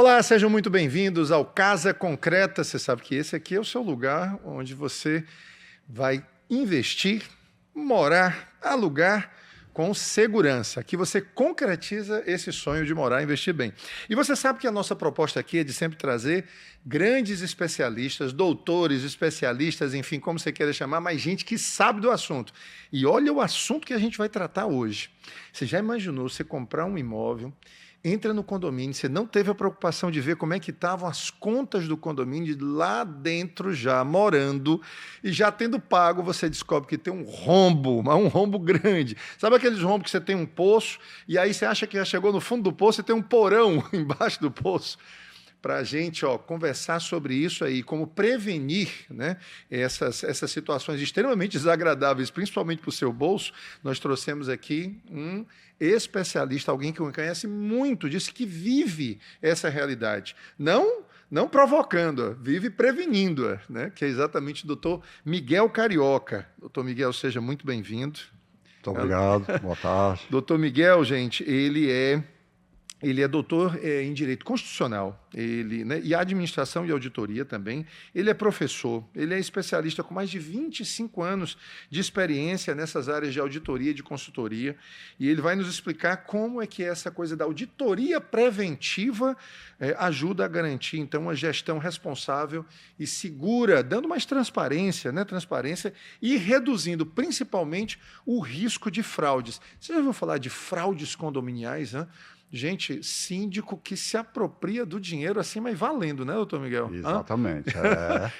Olá, sejam muito bem-vindos ao Casa Concreta. Você sabe que esse aqui é o seu lugar onde você vai investir, morar, alugar com segurança. Aqui você concretiza esse sonho de morar e investir bem. E você sabe que a nossa proposta aqui é de sempre trazer grandes especialistas, doutores, especialistas, enfim, como você queira chamar, mas gente que sabe do assunto. E olha o assunto que a gente vai tratar hoje. Você já imaginou você comprar um imóvel, entra no condomínio, você não teve a preocupação de ver como é que estavam as contas do condomínio lá dentro já morando e já tendo pago, você descobre que tem um rombo grande. Sabe aqueles rombos que você tem um poço e aí você acha que já chegou no fundo do poço e tem um porão embaixo do poço? Para a gente conversar sobre isso aí, como prevenir, né, essas situações extremamente desagradáveis, principalmente para o seu bolso, nós trouxemos aqui um especialista, alguém que conhece muito, disse que vive essa realidade. Não provocando-a, vive prevenindo-a, né, que é exatamente o doutor Miguel Carioca. Doutor Miguel, seja muito bem-vindo. Muito obrigado, boa tarde. Doutor Miguel, gente, ele é doutor em Direito Constitucional, né, e Administração e Auditoria também. Ele é professor, ele é especialista com mais de 25 anos de experiência nessas áreas de auditoria e de consultoria, e ele vai nos explicar como é que essa coisa da auditoria preventiva ajuda a garantir, então, uma gestão responsável e segura, dando mais transparência, né, e reduzindo, principalmente, o risco de fraudes. Você já ouviu falar de fraudes condominiais, né? Gente, síndico que se apropria do dinheiro assim, mas valendo, né, doutor Miguel? Exatamente.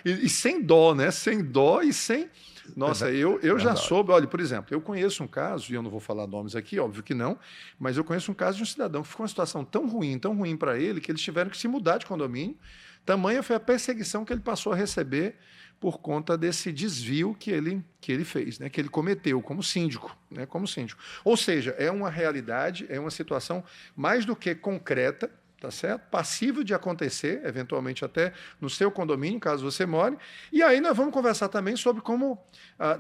E sem dó, né? Sem dó e sem... Nossa, eu já soube, olha, por exemplo, eu conheço um caso, e eu não vou falar nomes aqui, óbvio que não, mas eu conheço um caso de um cidadão que ficou uma situação tão ruim para ele, que eles tiveram que se mudar de condomínio. Tamanha foi a perseguição que ele passou a receber por conta desse desvio que ele fez, né, que ele cometeu como síndico, né, como síndico. Ou seja, é uma realidade, é uma situação mais do que concreta, tá certo? Passível de acontecer, eventualmente até no seu condomínio, caso você more. E aí nós vamos conversar também sobre como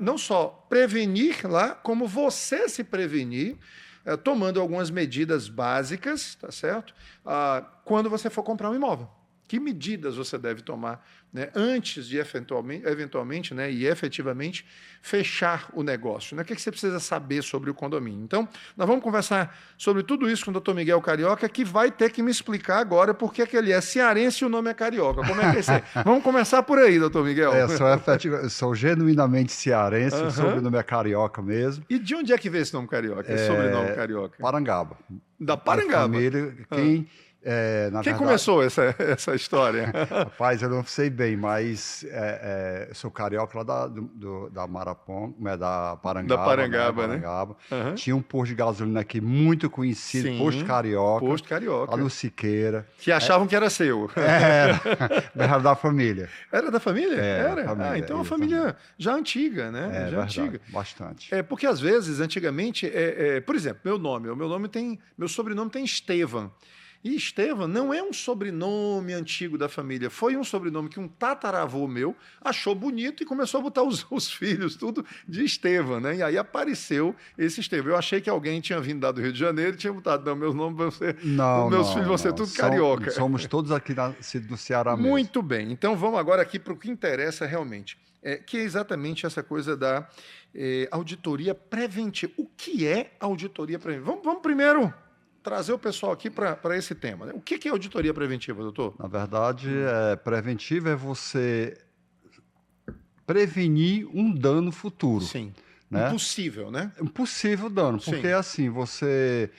não só prevenir lá, como você se prevenir, tomando algumas medidas básicas, tá certo? Quando você for comprar um imóvel. Que medidas você deve tomar, né, antes de eventualmente, né, e efetivamente fechar o negócio? Né? O que você precisa saber sobre o condomínio? Então, nós vamos conversar sobre tudo isso com o doutor Miguel Carioca, que vai ter que me explicar agora por que ele é cearense e o nome é Carioca. Como é que é isso aí? Vamos começar por aí, doutor Miguel. Sou genuinamente cearense, o sobrenome é Carioca mesmo. E de onde é que veio esse nome Carioca, esse sobrenome Carioca? Parangaba. Da Parangaba? Família, quem verdade, começou essa história? Rapaz, eu não sei bem, mas sou carioca lá da Marapong, da Parangaba. Da Parangaba, né? Tinha um posto de gasolina aqui muito conhecido, sim, Posto Carioca. Posto Carioca. Lá no Siqueira. Que achavam que era seu. Era da família. Era da família? Era. Família, então é uma família já antiga, né? Já verdade, antiga. Bastante. Porque às vezes, antigamente, por exemplo, meu sobrenome tem Estevam. E Estevam não é um sobrenome antigo da família, foi um sobrenome que um tataravô meu achou bonito e começou a botar os filhos tudo de Estevam, né? E aí apareceu esse Estevam. Eu achei que alguém tinha vindo do Rio de Janeiro e tinha botado, não, meus nomes vão ser, meus filhos vão ser tudo carioca. Somos todos aqui do Ceará mesmo. Muito bem, então vamos agora aqui para o que interessa realmente, que é exatamente essa coisa da auditoria preventiva. O que é auditoria preventiva? Vamos primeiro trazer o pessoal aqui para esse tema, né? O que é auditoria preventiva, doutor? Na verdade, preventiva é você prevenir um dano futuro. Sim. Né? Impossível, né? Um possível dano, porque assim, você,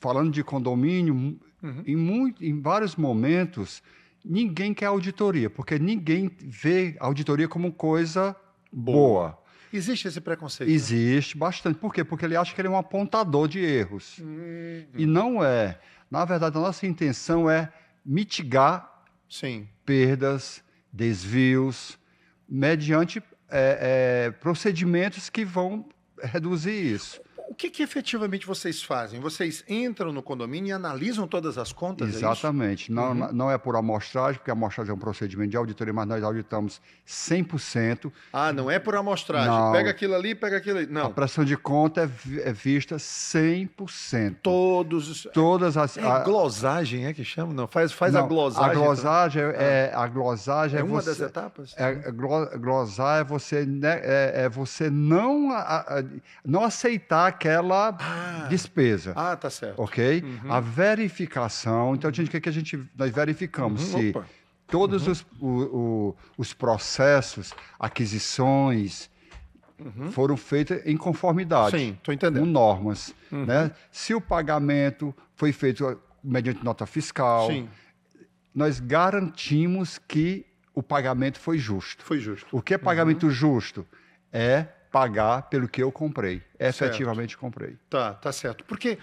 falando de condomínio, em vários momentos, ninguém quer auditoria, porque ninguém vê auditoria como coisa boa. Existe esse preconceito? Existe bastante. Por quê? Porque ele acha que ele é um apontador de erros. E não é. Na verdade, a nossa intenção é mitigar perdas, desvios, mediante procedimentos que vão reduzir isso. O que efetivamente vocês fazem? Vocês entram no condomínio e analisam todas as contas? Exatamente. É isso? Não é por amostragem, porque a amostragem é um procedimento de auditoria, mas nós auditamos 100%. Ah, não é por amostragem. Não. Pega aquilo ali, pega aquilo ali. Não. A prestação de conta é vista 100%. Todas as... glosagem é que chama? Não, faz não, a glosagem. A glosagem é uma você, das etapas? Glosar é você, você não aceitar aquela despesa. Ah, tá certo. Ok? A verificação, então, nós verificamos se todos os processos, aquisições, foram feitas em conformidade. Sim, estou entendendo. Com normas. Né? Se o pagamento foi feito mediante nota fiscal, sim, nós garantimos que o pagamento foi justo. Foi justo. O que é pagamento justo? É pagar pelo que eu comprei. Efetivamente comprei. Tá certo. Porque,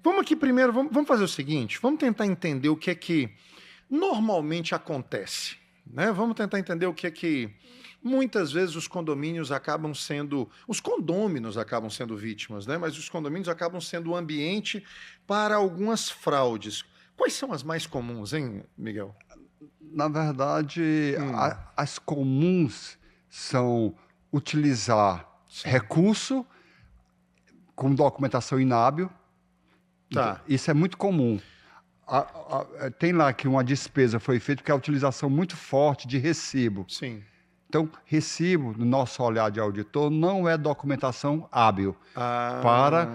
vamos aqui primeiro, vamos fazer o seguinte, vamos tentar entender o que é que normalmente acontece. Né? Vamos tentar entender o que é que muitas vezes os condôminos acabam sendo vítimas, né? Mas os condomínios acabam sendo o ambiente para algumas fraudes. Quais são as mais comuns, hein, Miguel? Na verdade, as comuns são utilizar recurso com documentação inábil. Tá. Isso é muito comum. Tem lá que uma despesa foi feita porque a utilização muito forte de recibo. Sim. Então, recibo, no nosso olhar de auditor, não é documentação hábil para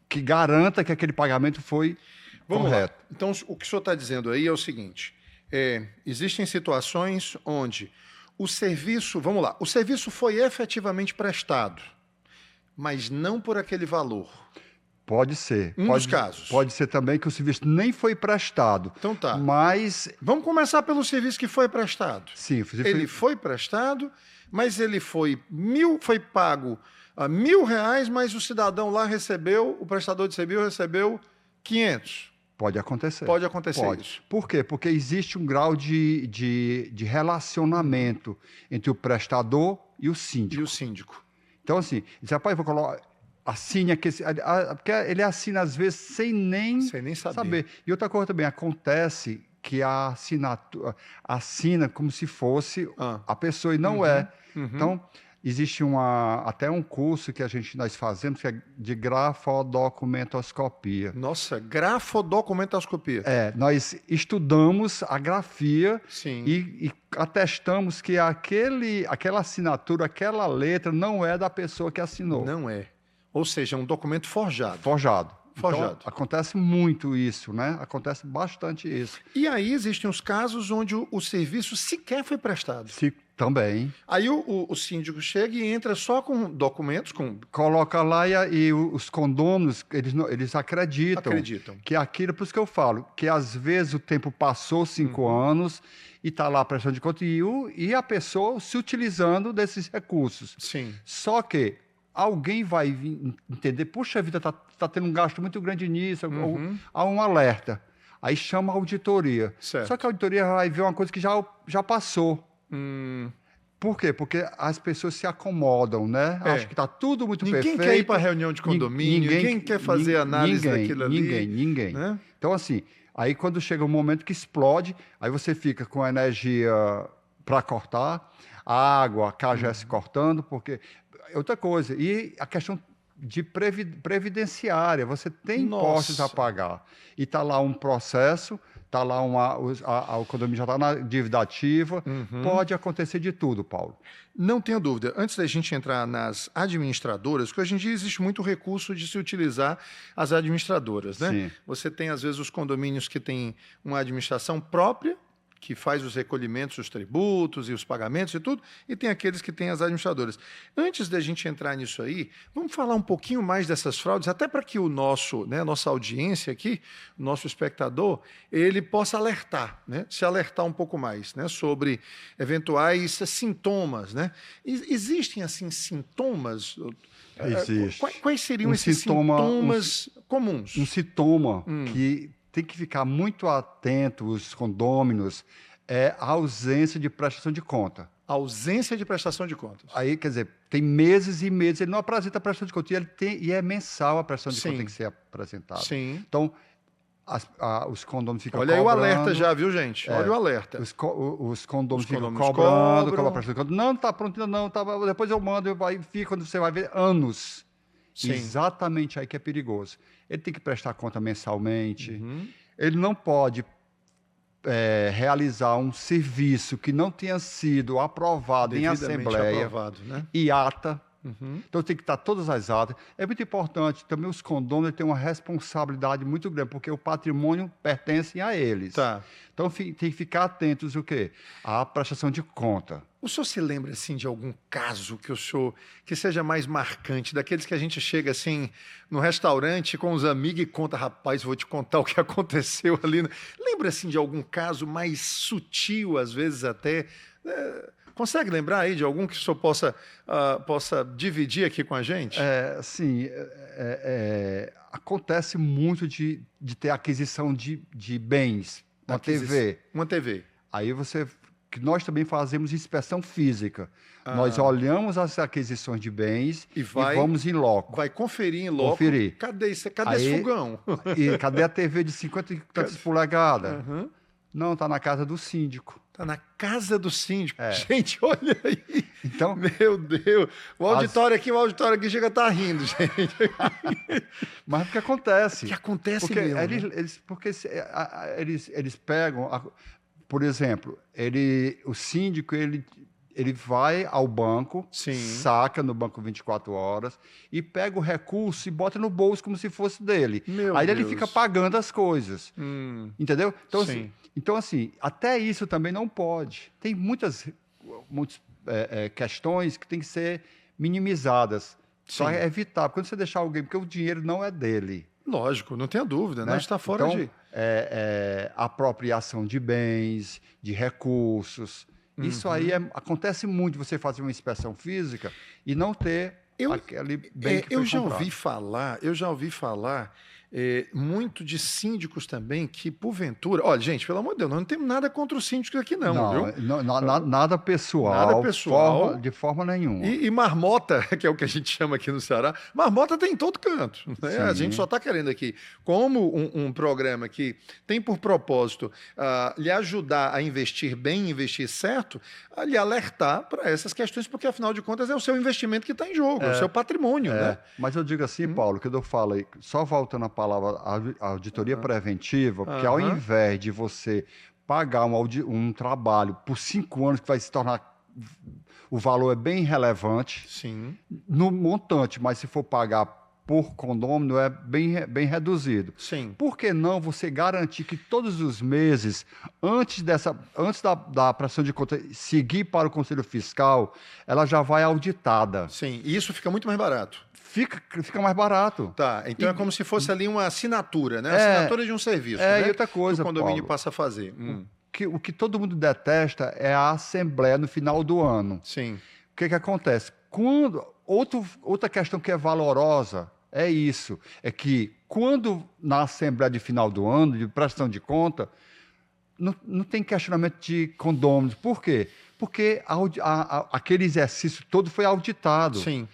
que garanta que aquele pagamento foi correto. Lá. Então, o que o senhor está dizendo aí é o seguinte, existem situações onde o serviço foi efetivamente prestado, mas não por aquele valor. Pode ser. Dos casos. Pode ser também que o serviço nem foi prestado. Então tá. Mas... Vamos começar pelo serviço que foi prestado. Sim. Ele foi prestado, mas ele foi pago R$1.000, mas o cidadão lá o prestador de serviço recebeu 500. Pode acontecer. Pode acontecer isso. Por quê? Porque existe um grau de relacionamento entre o prestador e o síndico. Então, assim, rapaz, vou colocar... Assine aqui, porque ele assina às vezes sem nem saber. E outra coisa também, acontece que a assinatura assina como se fosse a pessoa e não é. Então, existe até um curso que nós fazemos que é de grafodocumentoscopia. Nossa, grafodocumentoscopia. Nós estudamos a grafia e atestamos que aquela assinatura, aquela letra não é da pessoa que assinou. Não é. Ou seja, um documento forjado. Forjado. Então, acontece muito isso, né? Acontece bastante isso. E aí existem os casos onde o serviço sequer foi prestado. Também. Aí o síndico chega e entra só com documentos, coloca lá e os condôminos, eles acreditam que aquilo, por isso que eu falo, que às vezes o tempo passou 5 anos e está lá a prestação de conta e a pessoa se utilizando desses recursos. Sim. Só que alguém vai entender, puxa vida, tá tendo um gasto muito grande nisso, há um alerta. Aí chama a auditoria. Certo. Só que a auditoria vai ver uma coisa que já passou. Por quê? Porque as pessoas se acomodam, né? Acho que está tudo muito perfeito. Ninguém quer ir para reunião de condomínio, ninguém quer fazer análise daquilo ali. Ninguém. Né? Então, assim, aí quando chega um momento que explode, aí você fica com a energia para cortar, a água, a KGS cortando, porque... Outra coisa, e a questão de previdenciária, você tem impostos a pagar. E está lá um processo, está lá o condomínio já está na dívida ativa, pode acontecer de tudo, Paulo. Não tenha dúvida. Antes da gente entrar nas administradoras, porque hoje em dia existe muito recurso de se utilizar as administradoras, né? Sim. Você tem, às vezes, os condomínios que têm uma administração própria, que faz os recolhimentos, os tributos e os pagamentos e tudo, e tem aqueles que têm as administradoras. Antes da gente entrar nisso aí, vamos falar um pouquinho mais dessas fraudes, até para que a nossa audiência aqui, o nosso espectador, ele possa alertar, né? Se alertar um pouco mais, né? Sobre eventuais sintomas, né? Existem, assim, sintomas? Existe. Quais seriam esses sintomas comuns? Um sintoma que tem que ficar muito atento, os condôminos, é a ausência de prestação de conta. Ausência de prestação de contas. Aí, quer dizer, tem meses e meses, ele não apresenta a prestação de contas, e é mensal a prestação de contas tem que ser apresentada. Sim. Então, os condôminos ficam cobrando. Olha aí o alerta já, viu, gente? Olha o alerta. Os condôminos ficam cobrando, cobram a prestação de contas. Não, está pronto ainda não, depois eu mando, fica, quando você vai ver, anos. Sim. Exatamente aí que é perigoso. Ele tem que prestar conta mensalmente, ele não pode realizar um serviço que não tenha sido aprovado em assembleia né? e ata. Então tem que estar todas as atas. É muito importante, também os condôminos têm uma responsabilidade muito grande, porque o patrimônio pertence a eles. Tá. Então tem que ficar atentos o quê? À prestação de conta. O senhor se lembra assim, de algum caso que seja mais marcante, daqueles que a gente chega assim no restaurante com os amigos e conta, rapaz, vou te contar o que aconteceu ali. Lembra assim, de algum caso mais sutil, às vezes até... Consegue lembrar aí de algum que o senhor possa dividir aqui com a gente? Sim, acontece muito de ter aquisição de bens, uma TV. Uma TV. Aí que nós também fazemos inspeção física. Nós olhamos as aquisições de bens e vamos em loco. Vai conferir em loco. Conferir. Cadê esse fogão? E cadê a TV de 50 e tantas polegadas? Não, está na casa do síndico. Está na casa do síndico. Gente, olha aí. Então, meu Deus. O auditório aqui chega a estar rindo, gente. Mas o que acontece? O que acontece porque mesmo? Eles pegam... Por exemplo, o síndico, ele vai ao banco, saca no banco 24 horas e pega o recurso e bota no bolso como se fosse dele. Aí ele fica pagando as coisas. Entendeu? Então, assim, até isso também não pode. Tem muitas questões que têm que ser minimizadas. Só evitar. Quando você deixar alguém... Porque o dinheiro não é dele. Lógico, não tenha dúvida, né? Está fora então, apropriação de bens, de recursos. Isso aí acontece muito, você fazer uma inspeção física e não ter aquele bem que foi comprado. Eu já ouvi falar muito de síndicos também que, porventura... Olha, gente, pelo amor de Deus, nós não temos nada contra os síndicos aqui não, viu? Nada pessoal. Nada pessoal. De forma nenhuma. E marmota, que é o que a gente chama aqui no Ceará, marmota tem em todo canto. Né? A gente só está querendo aqui, como um programa que tem por propósito lhe ajudar a investir bem, investir certo, a lhe alertar para essas questões, porque, afinal de contas, é o seu investimento que está em jogo, é o seu patrimônio. Né? Mas eu digo assim, Paulo, que eu falo aí, só voltando a palavra auditoria preventiva, porque ao invés de você pagar um trabalho por 5 anos que vai se tornar... O valor é bem relevante no montante, mas se for pagar por condômino é bem reduzido. Por que não você garantir que todos os meses, antes da prestação de conta seguir para o Conselho Fiscal, ela já vai auditada? Sim, e isso fica muito mais barato. Fica mais barato. Tá, então é como se fosse ali uma assinatura, né? Assinatura de um serviço, né? E outra coisa, que o condomínio Paulo, passa a fazer. O que todo mundo detesta é a assembleia no final do ano. Sim. O que acontece? Outra questão que é valorosa é isso, é que quando na assembleia de final do ano, de prestação de conta, não tem questionamento de condôminos. Por quê? Porque aquele exercício todo foi auditado. Sim.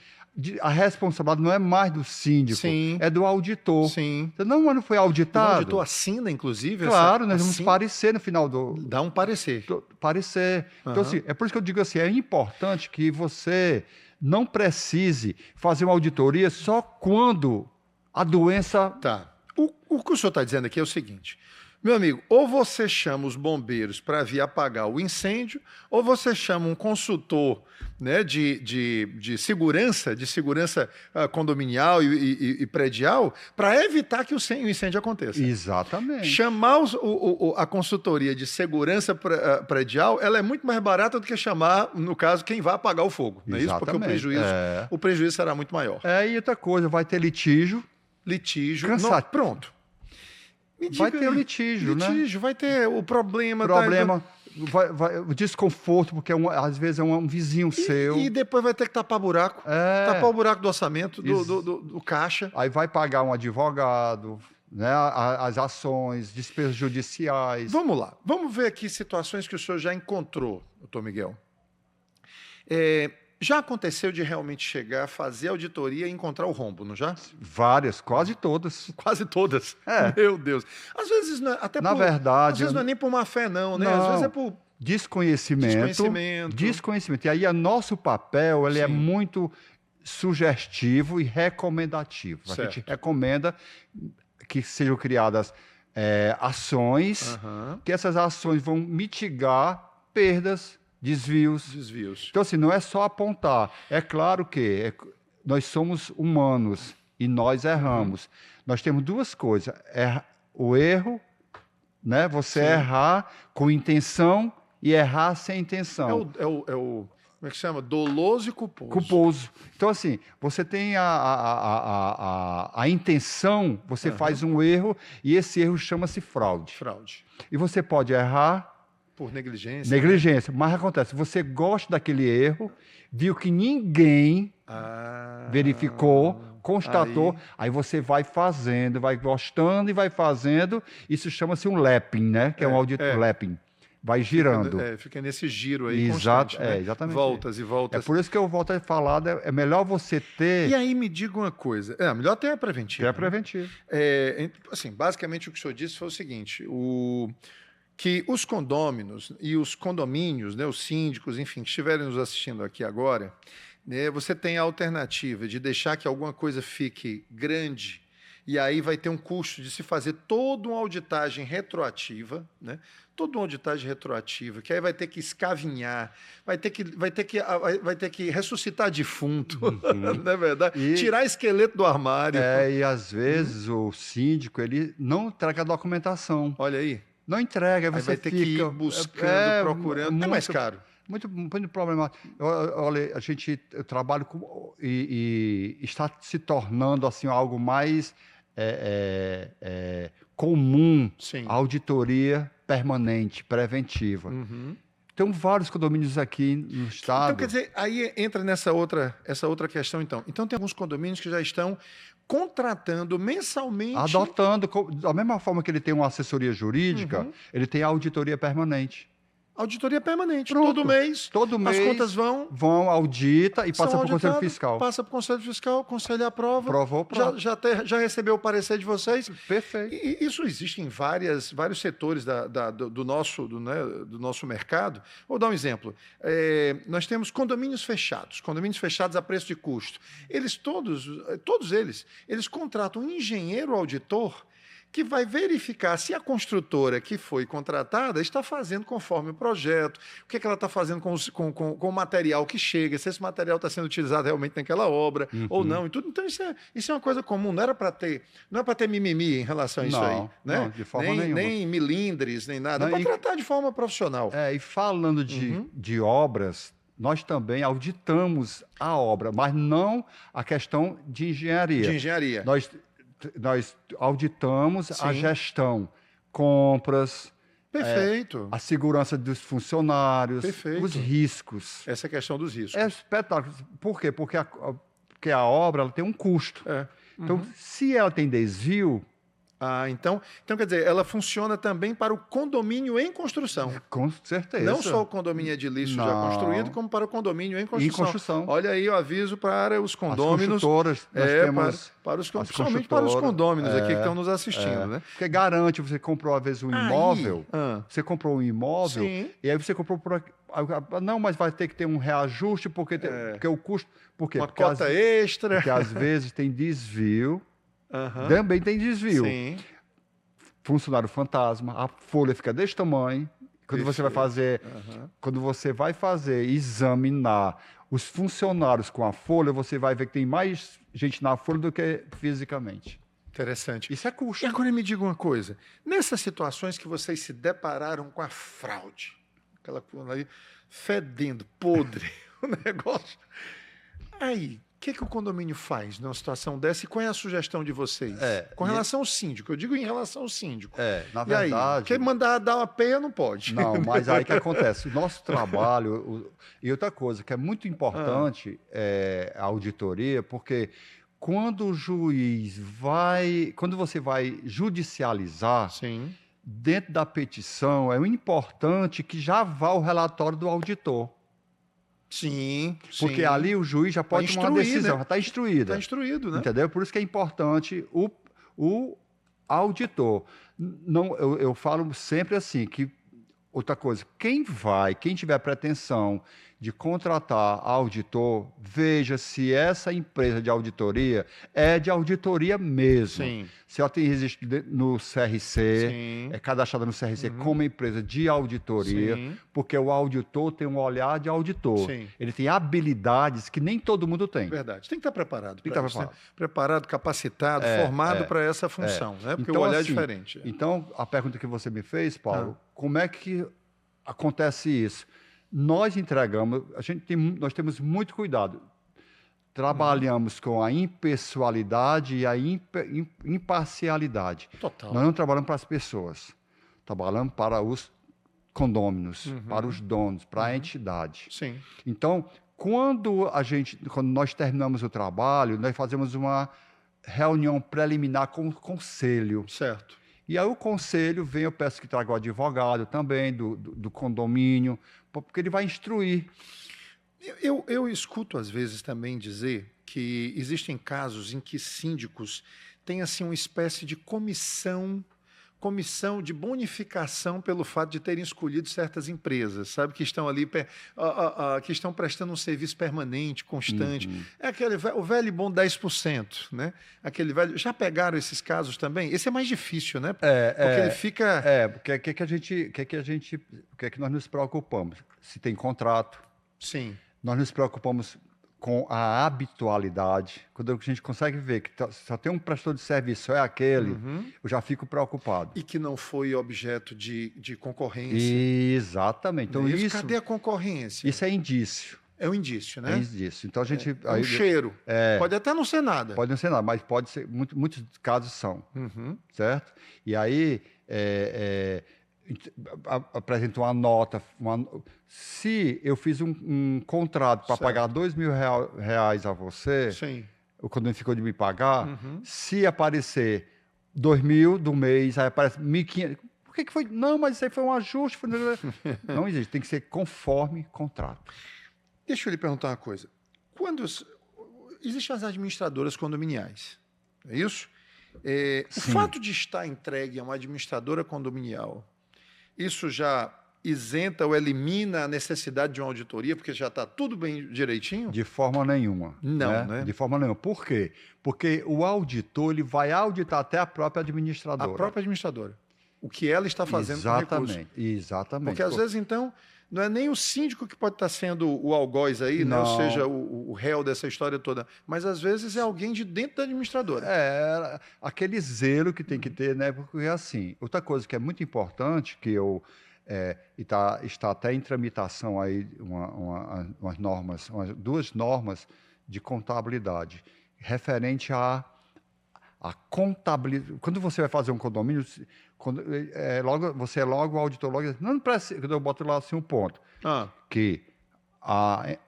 A responsabilidade não é mais do síndico, é do auditor. Sim. Não foi auditado. O auditor assina, inclusive? Claro, nós vamos parecer no final do... Dá um parecer. Parecer. Então, assim, é por isso que eu digo assim, é importante que você não precise fazer uma auditoria só quando a doença... Tá. O que o senhor está dizendo aqui é o seguinte... Meu amigo, ou você chama os bombeiros para vir apagar o incêndio, ou você chama um consultor, né, de segurança condominial e predial, para evitar que o incêndio aconteça. Exatamente. Chamar a consultoria de segurança predial, ela é muito mais barata do que chamar, no caso, quem vai apagar o fogo. Não é isso? Porque o prejuízo será muito maior. E outra coisa, vai ter litígio. Pronto. Vai ter o litígio, né? Vai ter o problema. O desconforto, porque às vezes é um vizinho seu. E depois vai ter que tapar buraco. Tapar o buraco do orçamento, do caixa. Aí vai pagar um advogado, né? As ações, despesas judiciais. Vamos lá. Vamos ver aqui situações que o senhor já encontrou, doutor Miguel. Já aconteceu de realmente chegar, fazer auditoria e encontrar o rombo, não já? Várias, quase todas. Quase todas. É. Meu Deus. Às vezes, até Na verdade... Às vezes não é nem por má fé, não, né? Não. Às vezes é por... Desconhecimento. E aí, o nosso papel ele é muito sugestivo e recomendativo. Certo. A gente recomenda que sejam criadas ações, que essas ações vão mitigar perdas, desvios. Então, assim, não é só apontar. É claro que nós somos humanos e nós erramos. Nós temos duas coisas. O erro, né? Você errar com intenção e errar sem intenção. Como é que chama? Doloso e Culposo. Então, assim, você tem a intenção, você faz um erro e esse erro chama-se fraude. E você pode errar por negligência. Negligência. Mas acontece, você gosta daquele erro, viu que ninguém verificou, constatou, aí você vai fazendo, vai gostando e vai fazendo. Isso chama-se um lapping, né? Que é um auditor lapping. Vai girando. Fica nesse giro aí constante, né? Exatamente. Voltas e voltas. É por isso que eu volto a falar, é melhor você ter... E aí me diga uma coisa, melhor ter a preventiva. Assim, basicamente o que o senhor disse foi o seguinte, que os condôminos e os condomínios, né, os síndicos, enfim, que estiverem nos assistindo aqui agora, né, você tem a alternativa de deixar que alguma coisa fique grande e aí vai ter um custo de se fazer toda uma auditagem retroativa, né? Toda uma auditagem retroativa, que aí vai ter que escavinhar, vai ter que ressuscitar defunto, não é verdade? Tirar esqueleto do armário. E às vezes o síndico ele não entrega a documentação. Olha aí. Não entrega, você vai ter que ir buscando, procurando. É mais caro. Muito problemático. Olha, eu trabalho e está se tornando assim algo mais comum, a auditoria permanente, preventiva. Tem vários condomínios aqui no estado. Então, quer dizer, aí entra essa outra questão, então. Então, tem alguns condomínios que já estão contratando mensalmente... Adotando, da mesma forma que ele tem uma assessoria jurídica, ele tem a auditoria permanente. Auditoria permanente. Pronto. Todo mês. As contas vão, audita e passa para o Conselho Fiscal. Passa para o Conselho Fiscal, o Conselho aprova. Aprovou, pronto. Já recebeu o parecer de vocês. Perfeito. E isso existe em vários setores do nosso mercado. Vou dar um exemplo. Nós temos condomínios fechados a preço de custo. Todos eles contratam um engenheiro auditor que vai verificar se a construtora que foi contratada está fazendo conforme o projeto, o que ela está fazendo com o material que chega, se esse material está sendo utilizado realmente naquela obra ou não, e tudo. Então, isso é uma coisa comum, não é para ter mimimi em relação a isso aí. Né? Não, de forma nenhuma. Nem milindres, nem nada, é para tratar de forma profissional. E falando de obras, nós também auditamos a obra, mas não a questão de engenharia. Nós auditamos a gestão, compras, a segurança dos funcionários, os riscos. Essa questão dos riscos. É espetáculo. Por quê? Porque a obra ela tem um custo. Então, se ela tem desvio... Então, quer dizer, ela funciona também para o condomínio em construção. Com certeza. Não só o condomínio edilício já construído, como para o condomínio em construção. Olha aí o aviso para os condôminos. As construtoras, principalmente para os condôminos aqui que estão nos assistindo. Né? Porque garante, você comprou às vezes um imóvel, Sim. e aí você comprou por aqui. Não, mas vai ter que ter um reajuste, porque o custo... Por quê? Uma cota extra. Porque às vezes tem desvio. Também tem desvio. Sim. Funcionário fantasma, a folha fica desse tamanho. Quando você vai fazer, examinar os funcionários com a folha, você vai ver que tem mais gente na folha do que fisicamente. Interessante. Isso é custo. E agora me diga uma coisa. Nessas situações que vocês se depararam com a fraude, aquela coisa ali fedendo, podre, o negócio... Aí, o que o condomínio faz numa situação dessa e qual é a sugestão de vocês? Com relação ao síndico, eu digo em relação ao síndico. Na verdade... Aí, quem mandar dar uma peia não pode. Não, mas aí o que acontece? O nosso trabalho... E outra coisa que é muito importante é a auditoria, porque quando quando você vai judicializar, dentro da petição, é importante que já vá o relatório do auditor. Sim, Porque sim. ali o juiz já pode tomar uma decisão, né? já está instruída. Está instruído, né? Entendeu? Por isso que é importante o auditor. Não, eu falo sempre assim, que outra coisa, quem tiver pretensão de contratar auditor, veja se essa empresa de auditoria é de auditoria mesmo. Sim. Se ela tem registro no CRC, Sim. é cadastrada no CRC como empresa de auditoria, Sim. porque o auditor tem um olhar de auditor. Sim. Ele tem habilidades que nem todo mundo tem. Verdade. Tem que estar preparado. Tem que estar preparado. Né? Preparado, capacitado, formado para essa função, né? Porque então, o olhar assim, é diferente. Então, a pergunta que você me fez, Paulo, como é que acontece isso? Nós entregamos, nós temos muito cuidado. Trabalhamos com a impessoalidade e a imparcialidade. Total. Nós não trabalhamos para as pessoas. Trabalhamos para os condôminos, para os donos, para a entidade. Sim. Então, quando nós terminamos o trabalho, nós fazemos uma reunião preliminar com o conselho. Certo. E aí o conselho vem, eu peço que traga o advogado também do condomínio, porque ele vai instruir. Eu escuto às vezes também dizer que existem casos em que síndicos têm assim uma espécie de comissão de bonificação pelo fato de terem escolhido certas empresas, sabe, que estão ali, que estão prestando um serviço permanente, constante. É o velho e bom 10%, né? Aquele velho. Já pegaram esses casos também? Esse é mais difícil, né? Porque ele fica. Porque o que é que nós nos preocupamos? Se tem contrato. Sim. Nós nos preocupamos com a habitualidade. Quando a gente consegue ver que só tem um prestador de serviço, é aquele, eu já fico preocupado. E que não foi objeto de concorrência. Exatamente. Então, Cadê a concorrência? Isso é indício. É um indício, né? É indício. Então, a gente... É um cheiro. Pode até não ser nada. Pode não ser nada, mas pode ser... Muitos casos são. Certo? E aí... apresenta uma nota. Se eu fiz um contrato para pagar R$2.000 a você, sim, o condomínio ficou de me pagar, se aparecer 2.000 do mês, aí aparece 1.500. Por que foi? Não, mas isso aí foi um ajuste. Não existe, tem que ser conforme contrato. Deixa eu lhe perguntar uma coisa. Existem as administradoras condominiais, é isso? O fato de estar entregue a uma administradora condominial, isso já isenta ou elimina a necessidade de uma auditoria, porque já está tudo bem direitinho? De forma nenhuma. Não, né? De forma nenhuma. Por quê? Porque o auditor ele vai auditar até a própria administradora. A própria administradora. O que ela está fazendo com o recurso. Exatamente. Porque, às vezes, então, não é nem o síndico que pode estar sendo o algoz aí, né? Ou seja, o réu dessa história toda, mas, às vezes, é alguém de dentro da administradora. Aquele zelo que tem que ter, né? Porque, assim, outra coisa que é muito importante, que está até em tramitação aí duas normas de contabilidade, referente à contabilidade. Quando você vai fazer um condomínio, você é logo o auditor, não precisa, eu boto lá assim um ponto, que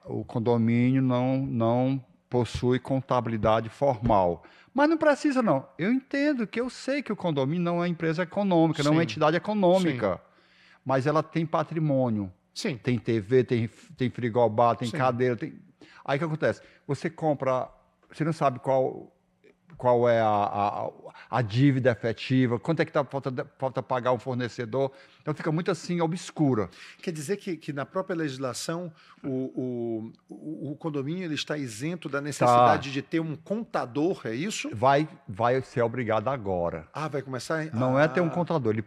o condomínio não possui contabilidade formal. Mas não precisa, não. Eu entendo que eu sei que o condomínio não é empresa econômica, não é entidade econômica. Sim. Mas ela tem patrimônio. Sim. Tem TV, tem frigobar, tem cadeira. Aí o que acontece? Você compra, você não sabe qual é a dívida efetiva, quanto é que falta pagar um fornecedor. Então fica muito assim, obscura. Quer dizer que na própria legislação o condomínio ele está isento da necessidade de ter um contador, é isso? Vai ser obrigado agora. Vai começar? Não é ter um contador, ele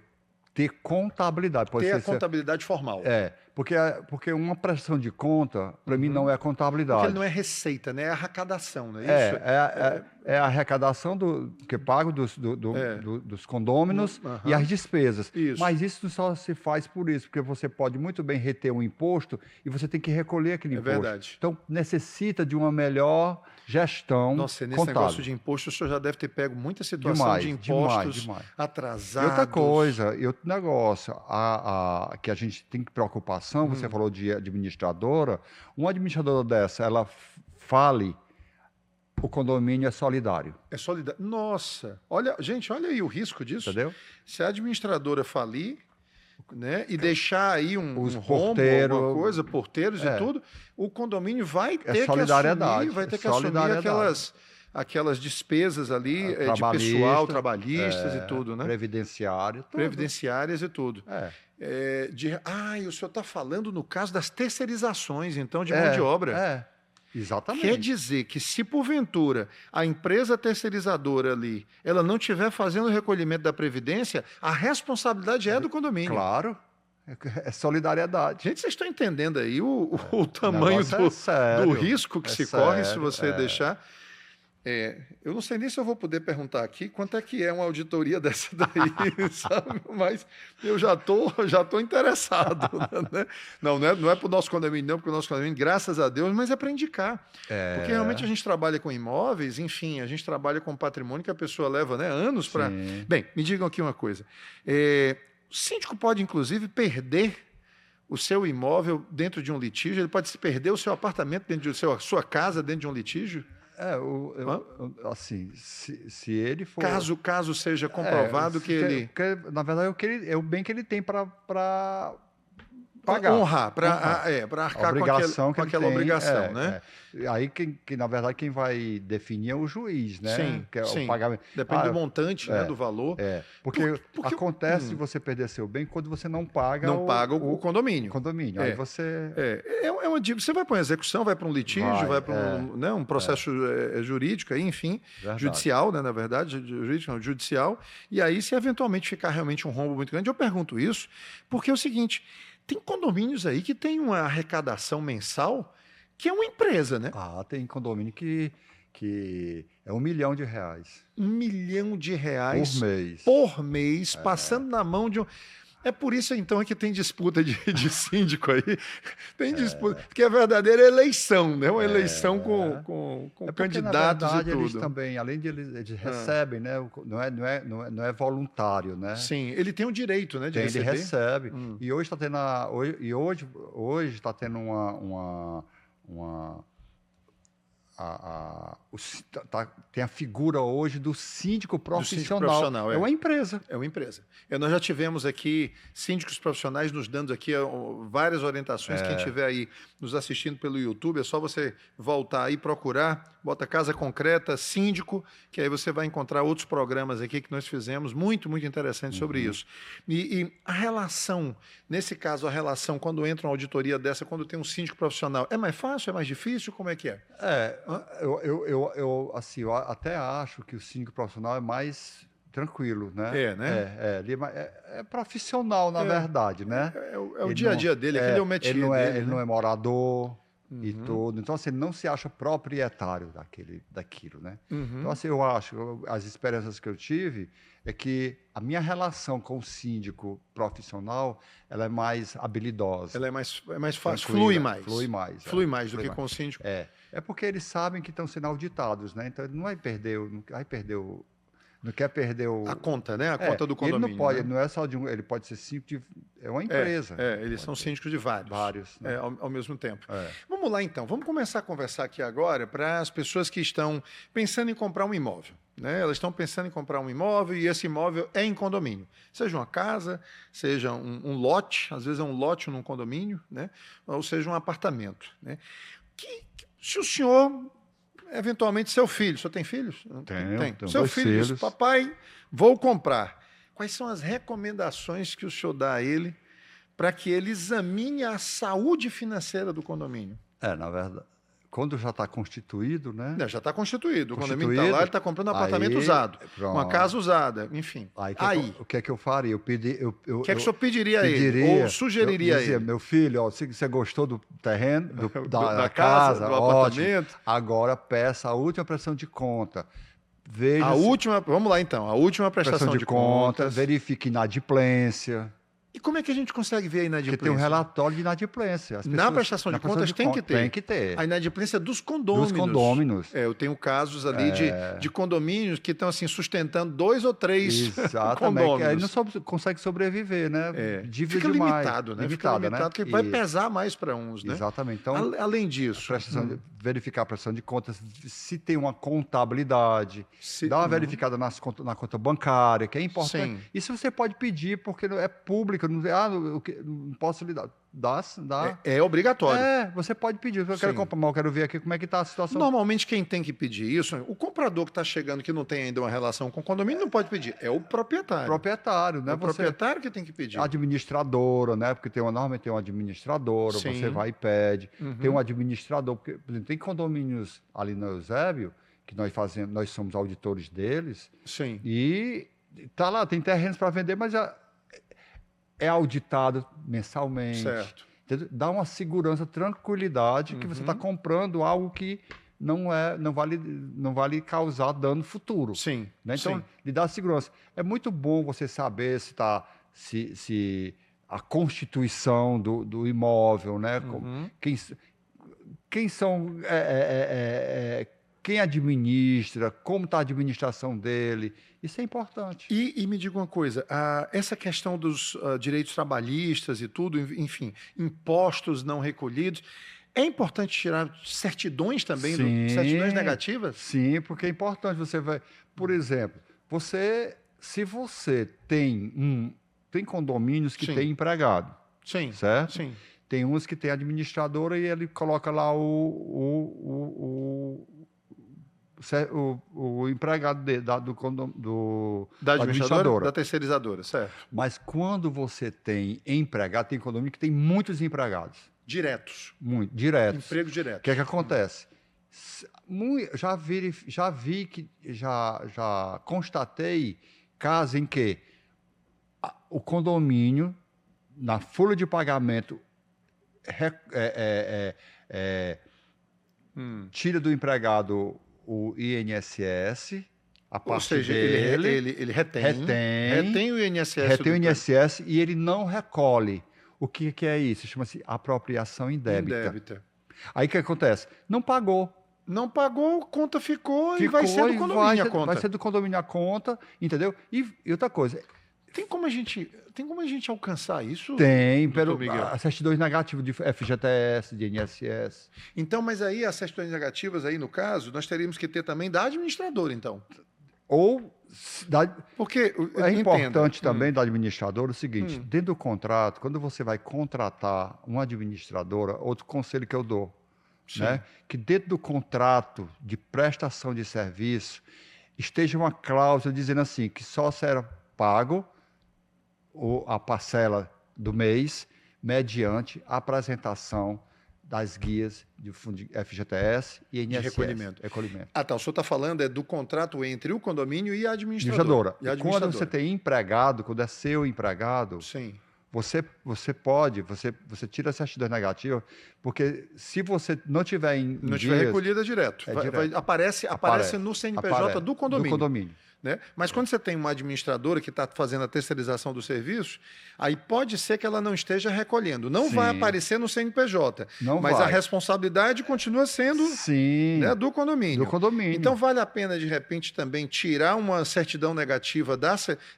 ter contabilidade. Ter a contabilidade formal. Porque uma prestação de conta, para mim, não é contabilidade. Porque ele não é receita, né? É arrecadação, não é isso? É a arrecadação que pago dos condôminos e as despesas. Isso. Mas isso só se faz por isso, porque você pode muito bem reter um imposto e você tem que recolher aquele imposto. Verdade. Então, necessita de uma melhor gestão Nossa, nesse contábil. negócio de imposto, o senhor já deve ter pego muita situação de impostos atrasados. E outra coisa, e outro negócio, que a gente tem preocupação, você falou de administradora, uma administradora dessa, ela fale, o condomínio é solidário. É solidário. Nossa, olha aí o risco disso. Entendeu? Se a administradora falir, né, e deixar aí um rombo, porteiros, alguma coisa, porteiros e tudo, o condomínio vai ter que assumir aquelas despesas ali de pessoal, trabalhistas e tudo, né? Previdenciárias e tudo. E o senhor está falando no caso das terceirizações, então, de mão de obra. Exatamente. Quer dizer que se porventura a empresa terceirizadora ali, ela não estiver fazendo o recolhimento da Previdência, a responsabilidade é do condomínio. Claro. É solidariedade. Gente, vocês estão entendendo aí o tamanho do risco que se corre se você deixar... eu não sei nem se eu vou poder perguntar aqui quanto é que é uma auditoria dessa daí, sabe? Mas eu já tô interessado. Né? Não é para o nosso condomínio, não, porque o nosso condomínio, graças a Deus, mas é para indicar. Porque realmente a gente trabalha com imóveis, enfim, a gente trabalha com patrimônio que a pessoa leva, né, anos para... Bem, me digam aqui uma coisa. O síndico pode, inclusive, perder o seu imóvel dentro de um litígio? Ele pode perder o seu apartamento dentro de a sua casa dentro de um litígio? Assim, se ele for... Caso seja comprovado que ele... Porque, na verdade, é o bem que ele tem para pagar. Honrar, para arcar com aquela obrigação, né? Aí, na verdade, quem vai definir é o juiz, né? Sim, que é sim. o pagamento. Depende do montante, né, do valor. Porque acontece você perder seu bem quando você não paga o condomínio. Aí você... uma dívida. Você vai para uma execução, vai para um litígio, vai para um processo jurídico, aí, enfim, judicial, né, na verdade, judicial. E aí, se eventualmente ficar realmente um rombo muito grande, eu pergunto isso, porque é o seguinte... Tem condomínios aí que tem uma arrecadação mensal que é uma empresa, né? Tem condomínio que é R$1 milhão. R$1 milhão por mês. Por mês, passando na mão de um... É por isso, então, que tem disputa de síndico aí. Tem disputa, porque é a verdadeira eleição, né? Uma eleição com porque, candidatos na verdade, e tudo. Eles também, além de eles recebem, né? Não é voluntário, né? Sim, ele tem o direito, né, de receber. Ele recebe. E hoje está tendo hoje está tendo tem a figura hoje do síndico profissional. É uma empresa. É uma empresa. Nós já tivemos aqui síndicos profissionais nos dando aqui várias orientações. Quem estiver aí nos assistindo pelo YouTube, é só você voltar aí, procurar, bota Casa Concreta, síndico, que aí você vai encontrar outros programas aqui que nós fizemos, muito, muito interessantes sobre isso. E a relação, nesse caso, a relação, quando entra uma auditoria dessa, quando tem um síndico profissional, é mais fácil, é mais difícil? Como é que é? Eu até acho que o síndico profissional é mais tranquilo, né? Ele é profissional, na verdade, né? É o dia a dia dele, aquele é o métier dele. Ele não é morador e tudo. Então, assim, ele não se acha proprietário daquilo, né? Então, assim, eu acho, as experiências que eu tive é que a minha relação com o síndico profissional, ela é mais habilidosa. Ela é mais fácil, flui mais. Flui mais do que com o síndico. É porque eles sabem que estão sendo auditados, né? Então, ele não vai perder, não quer perder a conta, né? A conta do condomínio. Ele não pode, né? não é só de um, ele pode ser síndico é uma empresa. Eles são síndicos de vários. Vários, né? Ao mesmo tempo. Vamos lá, então. Vamos começar a conversar aqui agora para as pessoas que estão pensando em comprar um imóvel. Né? Elas estão pensando em comprar um imóvel e esse imóvel é em condomínio. Seja uma casa, seja um lote, às vezes é um lote num condomínio, né? Ou seja um apartamento. Né? Se o senhor... Eventualmente, seu filho. O senhor tem filhos? Tenho seu dois filho filhos. diz, papai, vou comprar. Quais são as recomendações que o senhor dá a ele para que ele examine a saúde financeira do condomínio? Na verdade, quando já está constituído, né? Já está constituído. O condomínio está lá, ele está comprando um apartamento usado, uma casa usada, enfim. O que é que eu faria? O que é que o senhor pediria a ele? Ou sugeriria a ele? Meu filho, se você gostou do terreno, da casa, do ótimo. apartamento, agora peça a última prestação de conta. Vamos lá então, a última prestação de contas. Verifique inadimplência. E como é que a gente consegue ver a inadimplência? Porque tem um relatório de inadimplência. Na prestação de contas tem que ter. Tem que ter. A inadimplência dos condôminos. Eu tenho casos ali de condomínios que estão assim, sustentando 2 ou 3 condôminos. Aí não consegue sobreviver, né? Fica limitado, né? Fica limitado, porque vai pesar mais para uns, né? Exatamente. Então, além disso... verificar a prestação de contas, se tem uma contabilidade, dar uma verificada na conta bancária, que é importante. Sim. Isso você pode pedir, porque é público que eu não, não posso lhe dar. Dá. É obrigatório. Você pode pedir. Eu quero comprar, mas eu quero ver aqui como é que está a situação. Normalmente, quem tem que pedir isso, o comprador que está chegando, que não tem ainda uma relação com o condomínio, não pode pedir. É o proprietário. Proprietário, né? É o proprietário que tem que pedir. Administradora, né? Porque normalmente tem uma administradora, Sim. você vai e pede. Tem um administrador, porque por exemplo, tem condomínios ali no Eusébio, que nós somos auditores deles. Sim. E tá lá, tem terrenos para vender, mas é auditado mensalmente. Certo. Entendeu? Dá uma segurança, tranquilidade que você está comprando algo que não vai lhe causar dano futuro. Sim. Né? Então, lhe dá segurança. É muito bom você saber se a constituição do imóvel, né? Quem são... quem administra, como está a administração dele. Isso é importante. E me diga uma coisa, essa questão dos direitos trabalhistas e tudo, enfim, impostos não recolhidos, é importante tirar certidões também, certidões negativas? Sim, porque é importante. Você vai, por exemplo, se você tem condomínios que tem empregado, certo? Sim. Tem uns que tem administradora e ele coloca lá o empregado da administradora, da terceirizadora, certo. Mas quando você tem empregado, tem condomínio que tem muitos empregados. Diretos. Muito, diretos. Emprego direto. O que é que acontece? Já constatei casos em que o condomínio, na folha de pagamento, tira do empregado o INSS, a parte Ou seja, dele, ele retém o INSS. Retém o INSS e ele não recolhe. O que é isso? Chama-se apropriação indébita. Aí o que acontece? Não pagou. Não pagou, conta ficou e vai ser do condomínio a conta. Vai ser do condomínio a conta, entendeu? E outra coisa... Tem como a gente alcançar isso? Tem, pelo certidões negativas de FGTS, de INSS. Então, mas aí as certidões negativas, aí no caso, nós teríamos que ter também da administradora, então. Porque é importante também da administradora o seguinte, dentro do contrato, quando você vai contratar uma administradora, outro conselho que eu dou, né, que dentro do contrato de prestação de serviço esteja uma cláusula dizendo assim, que só será pago a parcela do mês mediante a apresentação das guias de fundo de FGTS e INSS. De recolhimento. Ah, tá. O senhor está falando do contrato entre o condomínio e a administradora. Quando você tem empregado, quando é seu empregado, você tira a certidão negativa, porque se você não tiver não tiver recolhida direto, aparece no CNPJ do condomínio. Né? Mas quando você tem uma administradora que está fazendo a terceirização do serviço, aí pode ser que ela não esteja recolhendo. Não vai aparecer no CNPJ, mas a responsabilidade continua sendo né, do condomínio. Então vale a pena, de repente, também tirar uma certidão negativa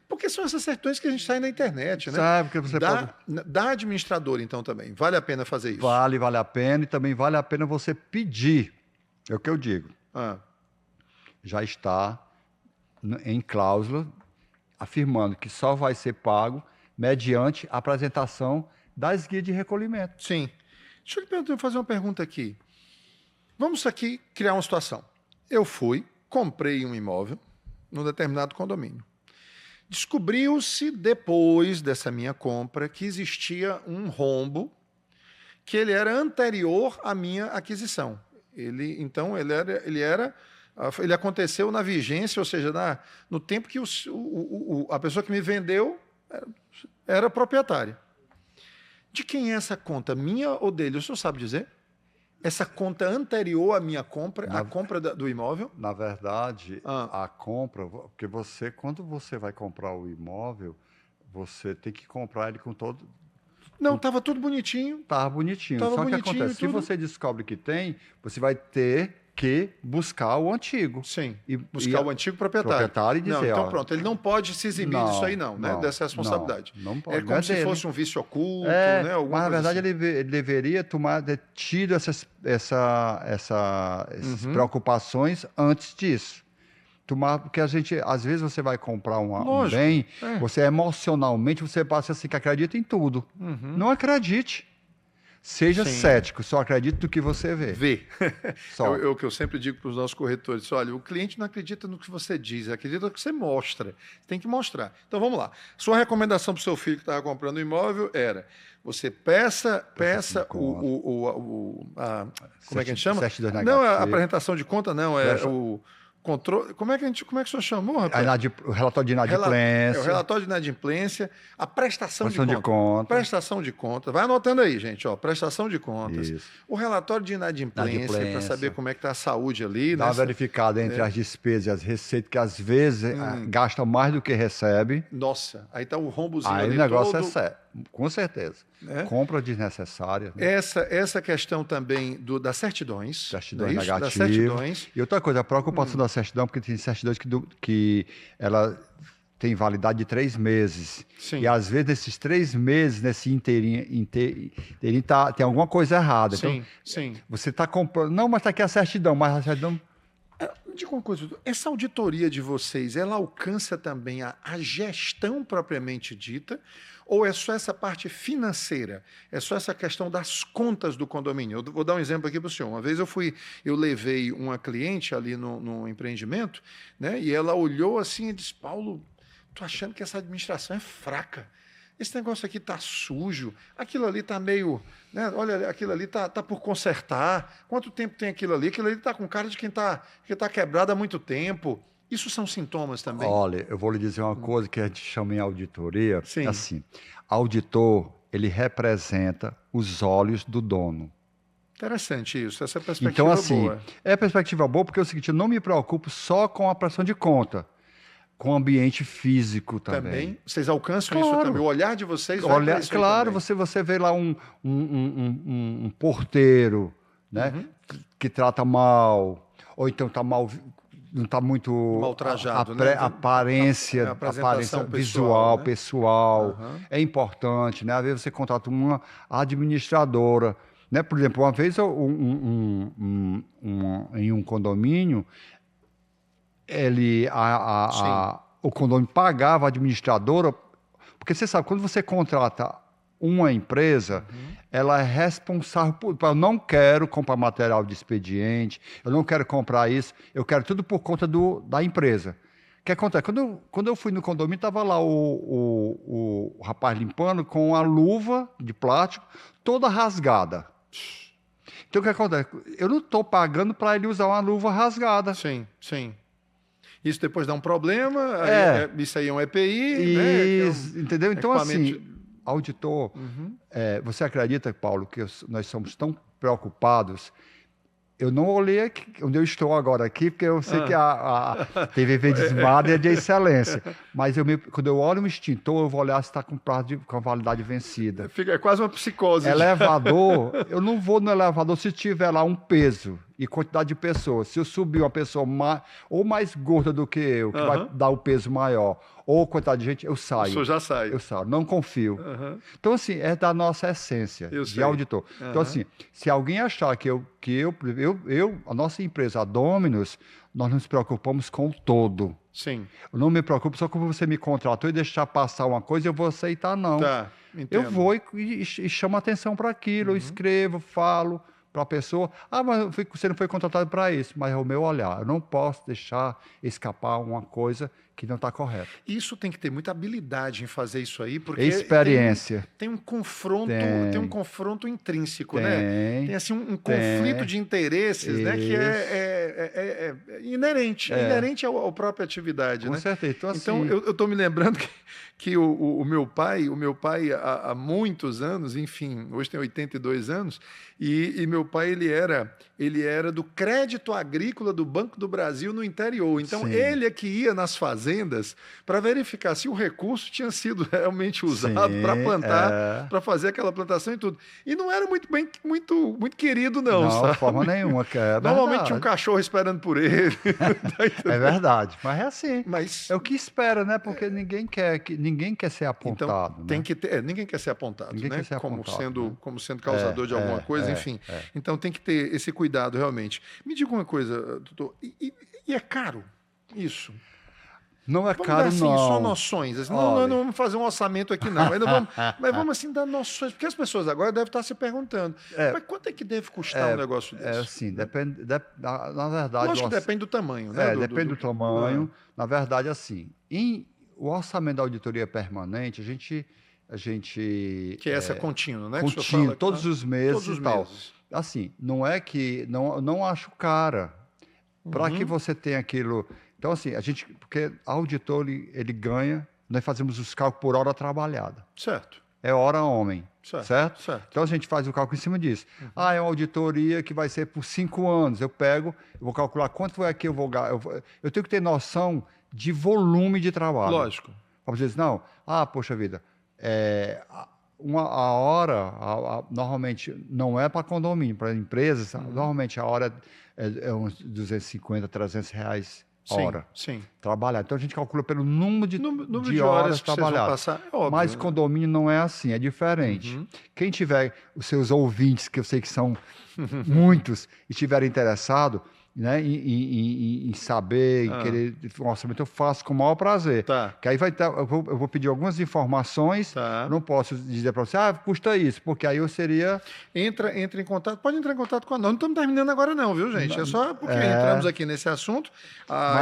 porque são essas certidões que a gente sai na internet, né? Sabe que você da administradora, então, também. Vale a pena fazer isso? Vale a pena, e também vale a pena você pedir. É o que eu digo. Já está em cláusula, afirmando que só vai ser pago mediante a apresentação das guias de recolhimento. Sim. Deixa eu fazer uma pergunta aqui. Vamos aqui criar uma situação. Eu comprei um imóvel num determinado condomínio. Descobriu-se, depois dessa minha compra, que existia um rombo que ele era anterior à minha aquisição. Ele aconteceu na vigência, ou seja, no tempo que a pessoa que me vendeu era proprietária. De quem é essa conta? Minha ou dele? O senhor sabe dizer? Essa conta anterior à minha compra, a compra do imóvel? Na verdade, a compra, porque quando você vai comprar o imóvel, você tem que comprar ele com todo... Não, estava tudo bonitinho. Estava bonitinho. Só que acontece, se você descobre que tem, você vai ter que buscar o antigo. Sim, buscar o antigo proprietário. E dizer, então pronto, ele não pode se eximir disso aí né? Dessa responsabilidade. Não pode. É como se fosse um vício oculto, né? Mas na verdade assim. ele deveria ter tido essas preocupações antes disso. Porque às vezes você vai comprar um Lógico, bem, você emocionalmente, você passa assim que acredita em tudo. Não acredite. Seja cético, só acredite no que você vê. Vê. Só. É o que eu sempre digo para os nossos corretores. Olha, o cliente não acredita no que você diz, acredita no que você mostra. Você tem que mostrar. Então, vamos lá. Sua recomendação para o seu filho que estava comprando um imóvel era: você peça como é que a gente chama? Não, a apresentação de conta, não. É o controle. Como é que o senhor chamou, rapaz? O relatório de inadimplência. O relatório de inadimplência, a prestação de conta. Prestação de conta. Vai anotando aí, gente, ó, prestação de contas. Isso. O relatório de inadimplência, para saber como é que está a saúde ali. Dá uma verificada entre as despesas e as receitas, que às vezes gasta mais do que recebe. Nossa, aí tá o rombozinho ali. Aí o negócio é sério, com certeza. Compra desnecessária. Né? Essa questão também das certidões. Certidões negativas. Das certidões. E outra coisa, a preocupação da certidão, porque tem certidões que ela tem validade de 3 meses. Sim. E às vezes, nesses 3 meses, nesse inteirinho tem alguma coisa errada. Sim, então, sim. Você está comprando... Não, mas está aqui a certidão, mas a certidão... Me diga uma coisa, doutor. Essa auditoria de vocês, ela alcança também a gestão propriamente dita? Ou é só essa parte financeira? É só essa questão das contas do condomínio? Eu vou dar um exemplo aqui para o senhor. Uma vez eu levei uma cliente ali no empreendimento, né, e ela olhou assim e disse: Paulo, tô achando que essa administração é fraca. Esse negócio aqui está sujo, aquilo ali está meio... Né, olha, aquilo ali está por consertar. Quanto tempo tem aquilo ali? Aquilo ali está com cara de quem está quebrado há muito tempo. Isso são sintomas também? Olha, eu vou lhe dizer uma coisa que a gente chama em auditoria. Sim. Assim, auditor, ele representa os olhos do dono. Interessante isso, essa perspectiva então, assim, boa. É perspectiva boa porque é o seguinte, eu não me preocupo só com a prestação de conta, com o ambiente físico também. Vocês alcançam isso também? O olhar de vocês vai para isso claro, também. você vê lá um porteiro, né, que trata mal, ou então está mal... Não está muito maltrajado, né? Aparência visual, pessoal. É importante, né? Às vezes você contrata uma administradora, né? Por exemplo, uma vez em um condomínio, o condomínio pagava a administradora, porque você sabe, quando você contrata uma empresa, ela é responsável por... Eu não quero comprar material de expediente, eu não quero comprar isso, eu quero tudo por conta da empresa. O que acontece? Quando eu fui no condomínio, estava lá o rapaz limpando com a luva de plástico toda rasgada. Então, o que acontece? Eu não estou pagando para ele usar uma luva rasgada. Sim, sim. Isso depois dá um problema, isso aí é um EPI, né? Entendeu? Então, assim... Auditor, você acredita, Paulo, que nós somos tão preocupados? Eu não olhei aqui, onde eu estou agora aqui, porque eu sei que a TVV Desmada é de excelência. Mas quando eu olho um extintor, eu vou olhar se está com a validade vencida. É quase uma psicose. Elevador, eu não vou no elevador se tiver lá um peso e quantidade de pessoas. Se eu subir uma pessoa mais gorda do que eu, que vai dar o peso maior, ou quantidade de gente, eu saio. O senhor já sai. Eu saio, não confio. Então, assim, é da nossa essência de auditor. Então, assim, se alguém achar que a nossa empresa, a Dominus, nós nos preocupamos com o todo. Sim. Eu não me preocupo só quando você me contratou e deixar passar uma coisa, eu vou aceitar, não. Tá, entendo. Eu vou e chamo atenção para aquilo, eu escrevo, falo para a pessoa, mas você não foi contratado para isso, mas é o meu olhar. Eu não posso deixar escapar uma coisa que não está correta. Isso tem que ter muita habilidade em fazer isso aí, porque experiência. Tem um confronto intrínseco, né? Tem assim um conflito de interesses, né? Que é inerente à própria atividade, Com né? certeza. Então eu estou me lembrando que o meu pai há muitos anos, enfim, hoje tem 82 anos, e meu pai ele era do crédito agrícola do Banco do Brasil no interior. Então ele é que ia nas fazendas para verificar se o recurso tinha sido realmente usado para plantar, para fazer aquela plantação e tudo. E não era muito querido, não, sabe? De forma nenhuma. Normalmente tinha um cachorro esperando por ele. É verdade, mas é assim. É o que espera, né? Porque ninguém quer ser apontado. Então, tem que ter, ninguém quer ser apontado, né? Como sendo causador de alguma coisa, enfim. Então tem que ter esse cuidado, realmente. Me diga uma coisa, doutor, e é caro Isso. Não é Vamos caro, dar, assim, não. só noções. Assim, não vamos fazer um orçamento aqui, não. Mas vamos, assim, dar noções. Porque as pessoas agora devem estar se perguntando, mas quanto é que deve custar um negócio desse? Assim, depende, na verdade... Lógico que depende do tamanho, né? Depende do tamanho. Na verdade, assim, o orçamento da auditoria permanente, a gente que é essa contínua, né? Contínuo, todos os meses todos os e tal. meses. Assim, não é que... Não acho cara. Para que você tenha aquilo... Então, assim, porque o auditor, ele ganha, nós fazemos os cálculos por hora trabalhada. Certo. É hora homem, certo? Certo. Então, a gente faz o cálculo em cima disso. É uma auditoria que vai ser por 5 anos. Eu vou calcular quanto é que eu vou gastar. Eu tenho que ter noção de volume de trabalho. Lógico. Para dizer assim, poxa vida, a hora, normalmente, não é para condomínio, para empresas, normalmente a hora é uns 250, 300 reais a hora. Sim. Trabalhar. Então a gente calcula pelo número de horas que trabalhadas. vocês vão passar, é óbvio, Mas né? condomínio não é assim, é diferente. Quem tiver os seus ouvintes, que eu sei que são muitos, e estiverem interessados, né, em saber, em querer um orçamento, eu faço com o maior prazer. Tá. Que aí eu vou pedir algumas informações, Tá. não posso dizer para você, custa isso, porque aí eu seria... Entra em contato, pode entrar em contato com a Dominus. Não estamos terminando agora não, viu, gente? É só porque entramos aqui nesse assunto,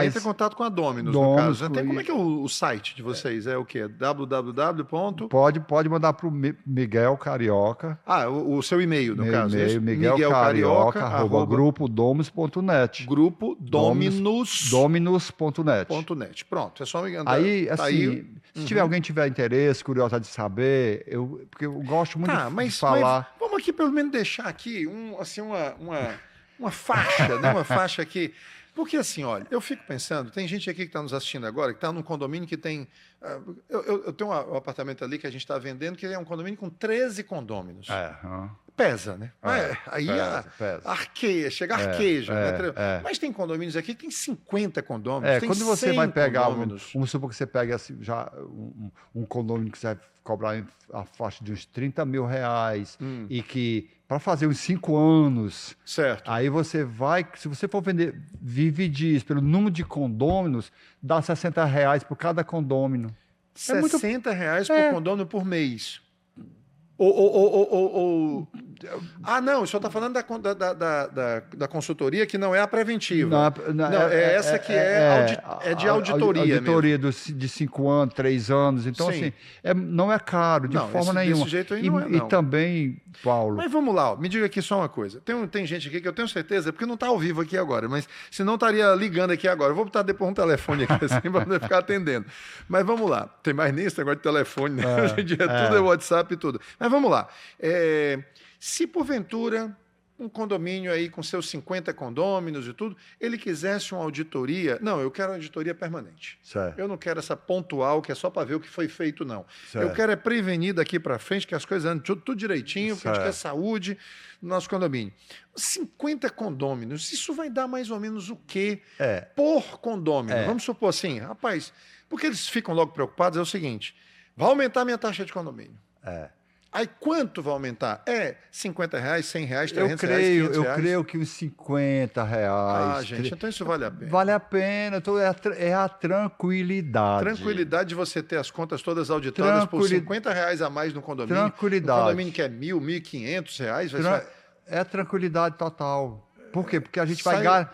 entra em contato com a Dominus, no caso. Como é que é o site de vocês? É o quê? www. Pode mandar para o Miguel Carioca. O seu e-mail, no caso. Miguel Carioca, @grupodomus.net. Grupo Dominus. Dominus.net. Pronto, é só me andar. Aí, assim, se alguém tiver interesse, curiosidade de saber, porque eu gosto muito de falar. Mas vamos aqui pelo menos deixar aqui uma faixa, né? Uma faixa aqui. Porque assim, olha, eu fico pensando, tem gente aqui que está nos assistindo agora, que está num condomínio que tem... Eu tenho um apartamento ali que a gente está vendendo, que é um condomínio com 13 condôminos. Pesa, né? Aí pesa. Arqueia, arqueja. Né? Mas tem condomínios aqui que tem 50 condôminos. Tem quando você vai pegar, vamos supor que você pega assim, já um condomínio que você vai cobrar a faixa de uns 30 mil reais e que para fazer uns 5 anos, certo. Aí você vai, se você for dividir isso pelo número de condôminos, dá R$60 por cada condômino. R$60 por condômino por mês. Não, o senhor está falando da consultoria que não é a preventiva. Não, essa que é de auditoria. Auditoria de 5 anos, 3 anos. Então, assim, não é caro, de forma nenhuma. Desse jeito aí não é, não. E também, Paulo... Mas vamos lá, me diga aqui só uma coisa. Tem gente aqui que eu tenho certeza, porque não está ao vivo aqui agora, mas senão estaria ligando aqui agora. Eu vou botar depois um telefone aqui assim, para poder ficar atendendo. Mas vamos lá. Tem mais nisso, negócio de telefone, né? Hoje em dia tudo é WhatsApp e tudo. Mas vamos lá. Se porventura um condomínio aí com seus 50 condôminos e tudo, ele quisesse uma auditoria... Não, eu quero uma auditoria permanente. Certo. Eu não quero essa pontual que é só para ver o que foi feito, não. Certo. Eu quero prevenir daqui para frente que as coisas andem tudo direitinho, porque a gente quer saúde no nosso condomínio. 50 condôminos, isso vai dar mais ou menos o quê por condômino? Vamos supor assim, rapaz, porque eles ficam logo preocupados, é o seguinte, vai aumentar a minha taxa de condomínio. Aí quanto vai aumentar? R$50, R$100, R$300, R$500? Eu creio que uns R$50. Gente, então isso vale a pena. Vale a pena. Então é a tranquilidade. Tranquilidade de você ter as contas todas auditadas por R$50 a mais no condomínio. Tranquilidade. No condomínio que é R$1.000, R$1.500. É tranquilidade total. Por quê? Porque a gente vai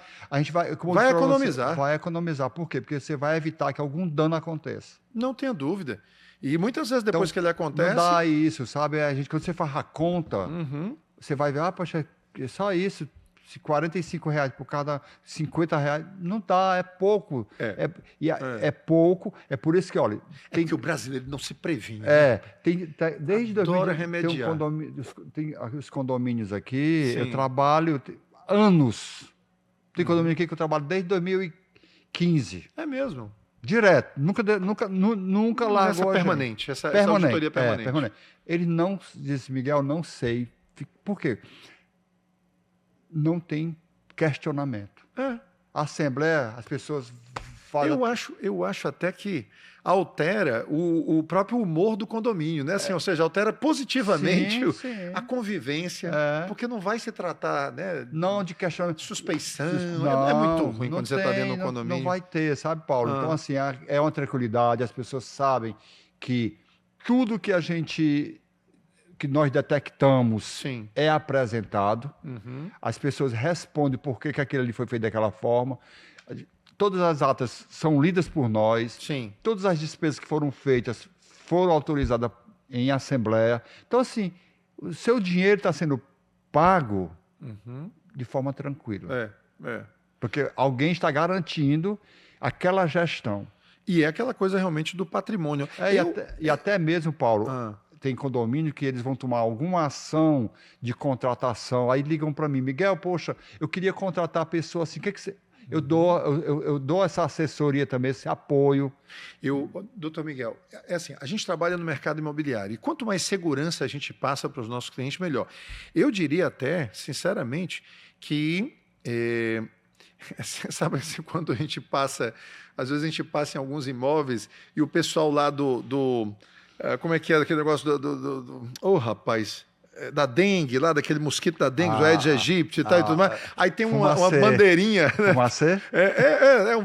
economizar. Vai economizar. Por quê? Porque você vai evitar que algum dano aconteça. Não tenha dúvida. E muitas vezes depois que ele acontece... Não dá isso, sabe? Quando você faz a conta, você vai ver, poxa, é só isso, R$45 por cada R$50, não dá, é pouco. É pouco, é por isso que, olha... que o brasileiro não se previne. Desde 2000, tem os condomínios aqui, eu trabalho anos. Tem condomínio aqui que eu trabalho desde 2015. É mesmo? Direto, nunca largou permanente, essa auditoria permanente. Ele não, disse Miguel, não sei. Por quê? Não tem questionamento. A Assembleia, as pessoas faz... Eu acho até que altera o próprio humor do condomínio, né? Assim, ou seja, altera positivamente a convivência, porque não vai se tratar, né? Não de questionamento. Suspeição. Não, é muito ruim quando você está dentro do não, condomínio. não vai ter, sabe, Paulo? Então, assim, é uma tranquilidade, as pessoas sabem que tudo que nós detectamos é apresentado, as pessoas respondem por que aquilo ali foi feito daquela forma. Todas as atas são lidas por nós. Todas as despesas que foram feitas foram autorizadas em assembleia. Então, assim, o seu dinheiro está sendo pago de forma tranquila. Porque alguém está garantindo aquela gestão. E é aquela coisa realmente do patrimônio. E até mesmo, Paulo, tem condomínio que eles vão tomar alguma ação de contratação. Aí ligam para mim, Miguel, poxa, eu queria contratar a pessoa assim, o que você... Eu dou essa assessoria também, esse apoio. Doutor Miguel, é assim, a gente trabalha no mercado imobiliário e quanto mais segurança a gente passa para os nossos clientes, melhor. Eu diria até, sinceramente, que, sabe assim, quando a gente passa, às vezes a gente passa em alguns imóveis e o pessoal lá como é que é aquele negócio rapaz... da dengue, lá daquele mosquito da dengue, do Aedes aegypti e tal e tudo mais. Aí tem uma bandeirinha. Fumacê?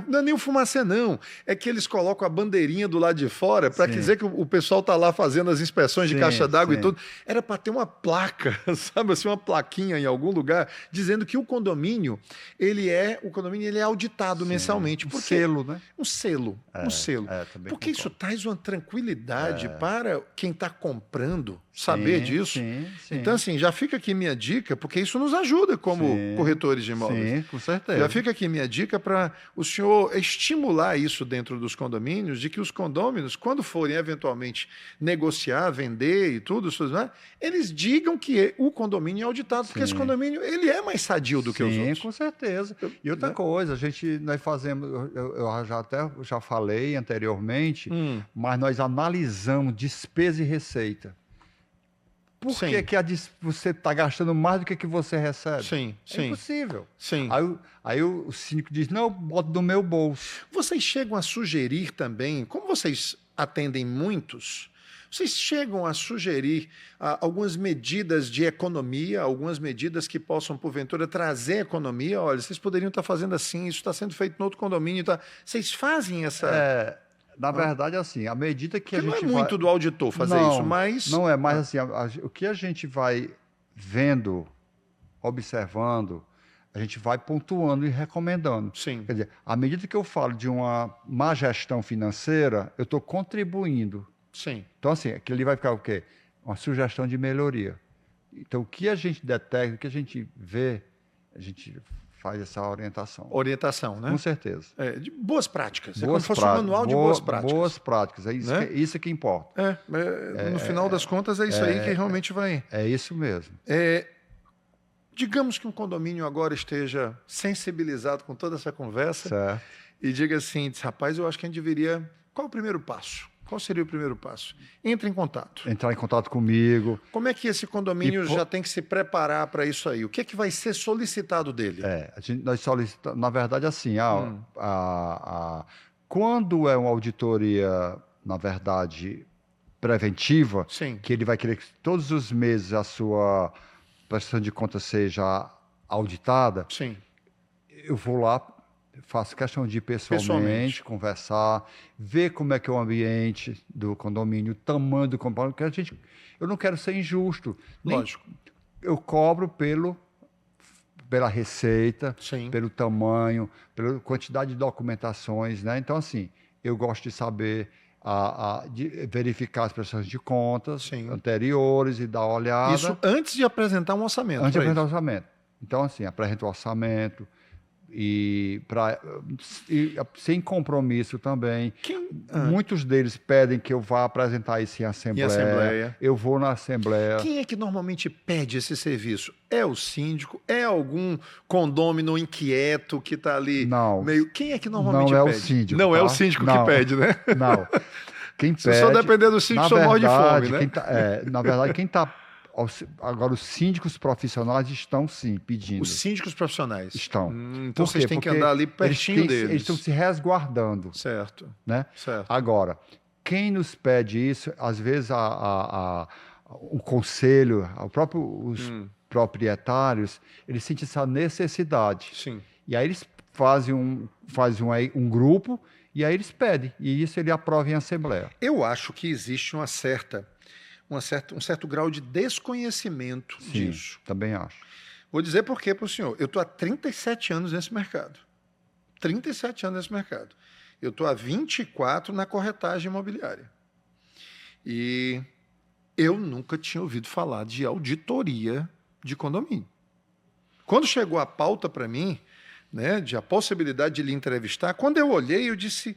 Não é nem o fumacê, não. É que eles colocam a bandeirinha do lado de fora para dizer que o pessoal está lá fazendo as inspeções de caixa d'água e tudo. Era para ter uma placa, sabe assim, uma plaquinha em algum lugar, dizendo que o condomínio, ele é auditado mensalmente. Um selo, né? Um selo. Porque isso traz uma tranquilidade para quem está comprando saber disso. Sim. Então, assim, já fica aqui minha dica, porque isso nos ajuda como corretores de imóveis. Sim, com certeza. Já fica aqui minha dica para o senhor estimular isso dentro dos condomínios, de que os condôminos, quando forem eventualmente negociar, vender e tudo, eles digam que o condomínio é auditado, porque esse condomínio ele é mais sadio do que os outros. Sim, com certeza. E outra coisa, nós fazemos, eu já falei anteriormente, mas nós analisamos despesa e receita. Por que você está gastando mais do que você recebe? É impossível. Aí o síndico diz, não, eu boto do meu bolso. Vocês chegam a sugerir também, como vocês atendem muitos, vocês chegam a sugerir algumas medidas de economia, algumas medidas que possam, porventura, trazer economia? Olha, vocês poderiam estar fazendo assim, isso está sendo feito em outro condomínio. Vocês fazem essa... Na verdade, assim, à medida que a gente não é muito do auditor fazer isso, mas... Não é, mas assim, o que a gente vai vendo, observando, a gente vai pontuando e recomendando. Quer dizer, à medida que eu falo de uma má gestão financeira, eu estou contribuindo. Então, assim, aquilo ali vai ficar o quê? Uma sugestão de melhoria. Então, o que a gente detecta, o que a gente vê, a gente faz essa orientação. Orientação, né? Com certeza. De boas práticas. É como se fosse um manual de boas práticas. Boas práticas. Isso que importa. No final das contas, é isso aí que realmente vai... É isso mesmo. Digamos que um condomínio agora esteja sensibilizado com toda essa conversa e diga assim, rapaz, eu acho que a gente deveria... Qual é o primeiro passo? Qual seria o primeiro passo? Entre em contato. Entrar em contato comigo. Como é que esse condomínio já tem que se preparar para isso aí? O que é que vai ser solicitado dele? Nós solicitamos, na verdade, assim, quando é uma auditoria, na verdade, preventiva, que ele vai querer que todos os meses a sua prestação de contas seja auditada, eu vou lá, faço questão de ir pessoalmente, conversar, ver como é que é o ambiente do condomínio, o tamanho do condomínio, porque eu não quero ser injusto. Lógico. Eu cobro pela receita, pelo tamanho, pela quantidade de documentações, né? Então, assim, eu gosto de saber, de verificar as prestações de contas anteriores e dar uma olhada. Isso antes de apresentar um orçamento. Antes de apresentar um orçamento. Então, assim, apresento o orçamento, e sem compromisso também. Muitos deles pedem que eu vá apresentar isso em assembleia. Eu vou na assembleia. Quem é que normalmente pede esse serviço? É o síndico? É algum condômino inquieto que está ali meio... Quem é que normalmente pede? Não é o síndico. Não é o síndico que pede, né? Não. Quem pede... Se só depender do síndico, só morre de fome, né? Na verdade, quem está Agora, os síndicos profissionais estão, sim, pedindo. Os síndicos profissionais? Estão. Então, vocês têm que andar ali pertinho deles. Eles estão se resguardando. Certo. Né? Certo. Agora, quem nos pede isso, às vezes o conselho, os proprietários, eles sentem essa necessidade. Sim. E aí eles fazem um grupo e aí eles pedem. E isso ele aprova em assembleia. Eu acho que existe um certo grau de desconhecimento disso. Também acho. Vou dizer por quê para o senhor. Eu estou há 37 anos nesse mercado. 37 anos nesse mercado. Eu estou há 24 na corretagem imobiliária. E eu nunca tinha ouvido falar de auditoria de condomínio. Quando chegou a pauta para mim, né, de a possibilidade de lhe entrevistar, quando eu olhei, eu disse,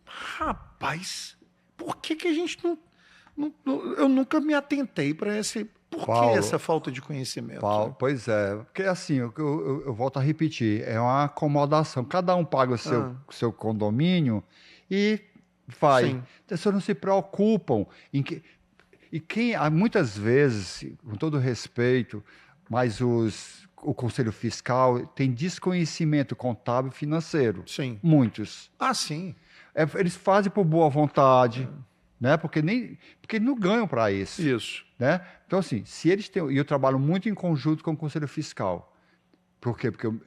rapaz, por que a gente não eu nunca me atentei para esse... Por Paulo, que essa falta de conhecimento? Paulo, pois é, porque assim, eu volto a repetir, é uma acomodação. Cada um paga o seu condomínio e vai. Sim. As pessoas não se preocupam em que... E muitas vezes, com todo respeito, mas o Conselho Fiscal tem desconhecimento contábil e financeiro. Sim. Muitos. Sim. Eles fazem por boa vontade, né? Porque não ganham para isso. Isso. Né? Então, assim, se eles têm... E eu trabalho muito em conjunto com o Conselho Fiscal. Por quê? Porque o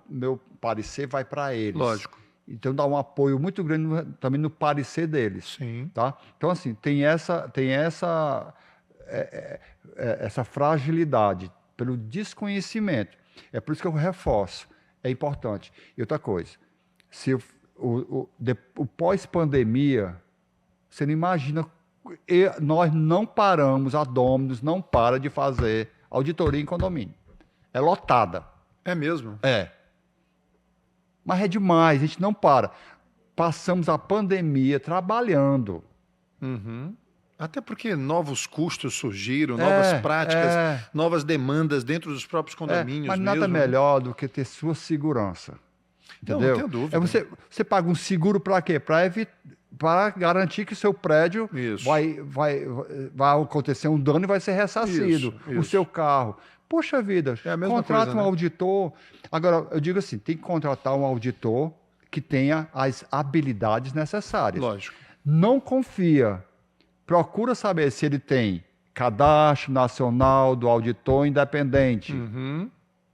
meu parecer vai para eles. Lógico. Então, dá um apoio muito grande também no parecer deles. Sim. Tá? Então, assim, tem essa fragilidade pelo desconhecimento. É por isso que eu reforço. É importante. E outra coisa, se o pós-pandemia, você não imagina... nós não paramos, a Dominus não para de fazer auditoria em condomínio. É lotada. É mesmo? É. Mas é demais, a gente não para. Passamos a pandemia trabalhando. Até porque novos custos surgiram, novas práticas, novas demandas dentro dos próprios condomínios. Mas nada melhor do que ter sua segurança. Entendeu? Não tenho dúvida. Você paga um seguro para quê? Para garantir que o seu prédio vai acontecer um dano e vai ser ressarcido. Isso. O seu carro. Poxa vida, contrata um auditor. Agora, eu digo assim, tem que contratar um auditor que tenha as habilidades necessárias. Lógico. Não confia. Procura saber se ele tem cadastro nacional do auditor independente.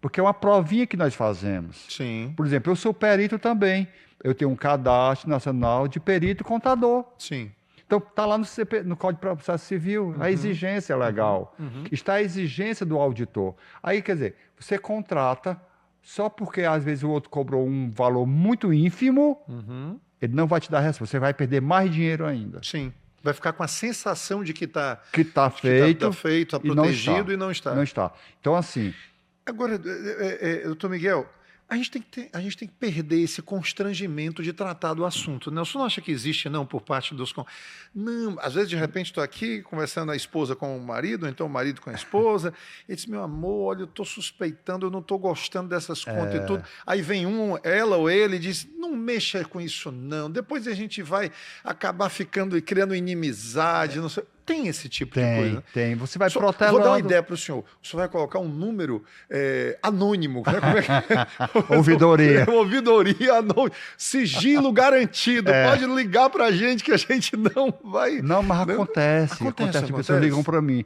Porque é uma provinha que nós fazemos. Sim. Por exemplo, eu sou perito também. Eu tenho um cadastro nacional de perito contador. Sim. Então, está lá no Código de Processo Civil, a exigência legal. Está a exigência do auditor. Aí, quer dizer, você contrata só porque, às vezes, o outro cobrou um valor muito ínfimo, ele não vai te dar resposta. Você vai perder mais dinheiro ainda. Sim. Vai ficar com a sensação de que está feito, está protegido e não está. Não está. Então, assim... Agora, doutor Miguel, a gente tem que perder esse constrangimento de tratar do assunto, né? O senhor não acha que existe, não, por parte dos... Não, às vezes, de repente, estou aqui conversando a esposa com o marido, ou então o marido com a esposa, e diz, meu amor, olha, eu estou suspeitando, eu não estou gostando dessas contas e tudo. Aí vem ela ou ele e diz, não mexa com isso, não. Depois a gente vai acabar ficando e criando inimizade, não sei... Tem esse tipo de coisa? Tem. Você vai protelando. Vou dar uma ideia para o senhor. O senhor vai colocar um número anônimo. Né? Como é que... Ouvidoria. Ouvidoria anônimo. Sigilo garantido. Pode ligar para a gente que a gente não vai... Não, mas acontece. As pessoas ligam para mim.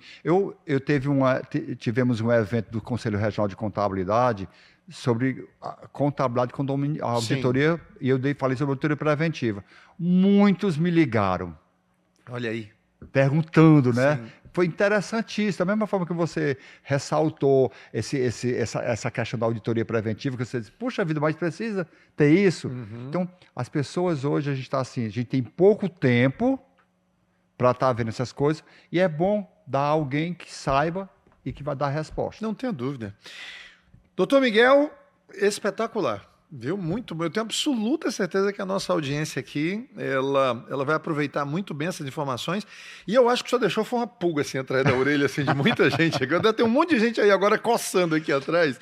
Tivemos um evento do Conselho Regional de Contabilidade sobre a contabilidade condominial, a auditoria, e eu falei sobre auditoria preventiva. Muitos me ligaram. Olha aí. Perguntando, né? Sim. Foi interessantíssimo. Da mesma forma que você ressaltou essa questão da auditoria preventiva, que você disse, puxa vida, mas precisa ter isso. Então, as pessoas hoje, a gente está assim, a gente tem pouco tempo para estar vendo essas coisas, e é bom dar alguém que saiba e que vai dar resposta. Não tenho dúvida. Doutor Miguel, espetacular. Viu? Muito bom. Eu tenho absoluta certeza que a nossa audiência aqui, ela vai aproveitar muito bem essas informações. E eu acho que o senhor deixou foi uma pulga assim atrás da orelha assim, de muita gente. Deve ter um monte de gente aí agora coçando aqui atrás.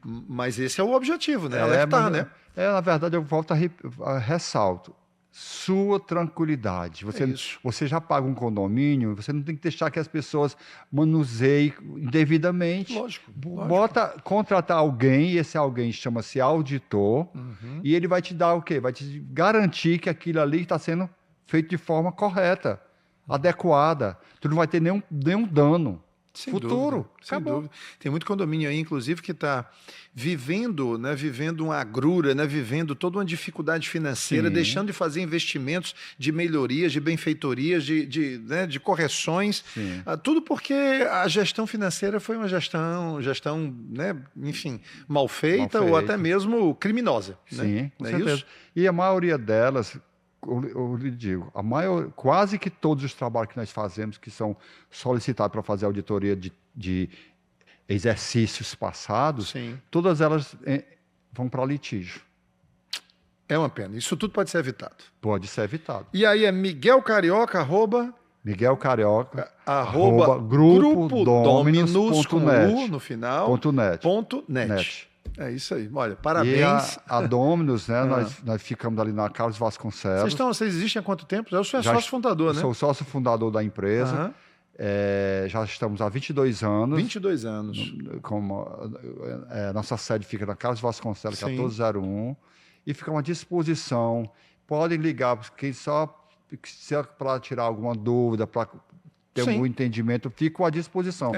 Mas esse é o objetivo, né? Alertar, né? Na verdade, eu volto a ressalto. sua tranquilidade. Você já paga um condomínio, você não tem que deixar que as pessoas manuseiem indevidamente. Lógico. Contratar alguém, e esse alguém chama-se auditor, e ele vai te dar o quê? Vai te garantir que aquilo ali está sendo feito de forma correta, adequada. Tu não vai ter nenhum dano. Sem futuro. Dúvida, sem dúvida. Tem muito condomínio aí, inclusive, que está vivendo uma agrura, né, vivendo toda uma dificuldade financeira, deixando de fazer investimentos de melhorias, de benfeitorias, de correções. Tudo porque a gestão financeira foi uma gestão né, enfim, mal feita ou até mesmo criminosa. Sim, né? com certeza. Isso? E a maioria delas... Eu lhe digo, quase que todos os trabalhos que nós fazemos, que são solicitados para fazer auditoria de exercícios passados, todas elas vão para litígio. É uma pena. Isso tudo pode ser evitado. Pode ser evitado. E aí é Miguel Carioca, arroba grupo Dominus com U no final, .net. É isso aí. Olha, parabéns. E a Dominus, né? Nós ficamos ali na Carlos Vasconcelos. Vocês existem há quanto tempo? Eu sou sócio fundador, né? Sou sócio fundador da empresa. Já estamos há 22 anos. 22 anos. Nossa sede fica na Carlos Vasconcelos, 1401. E ficamos à disposição. Podem ligar, quem só para tirar alguma dúvida, para ter algum entendimento, fico à disposição.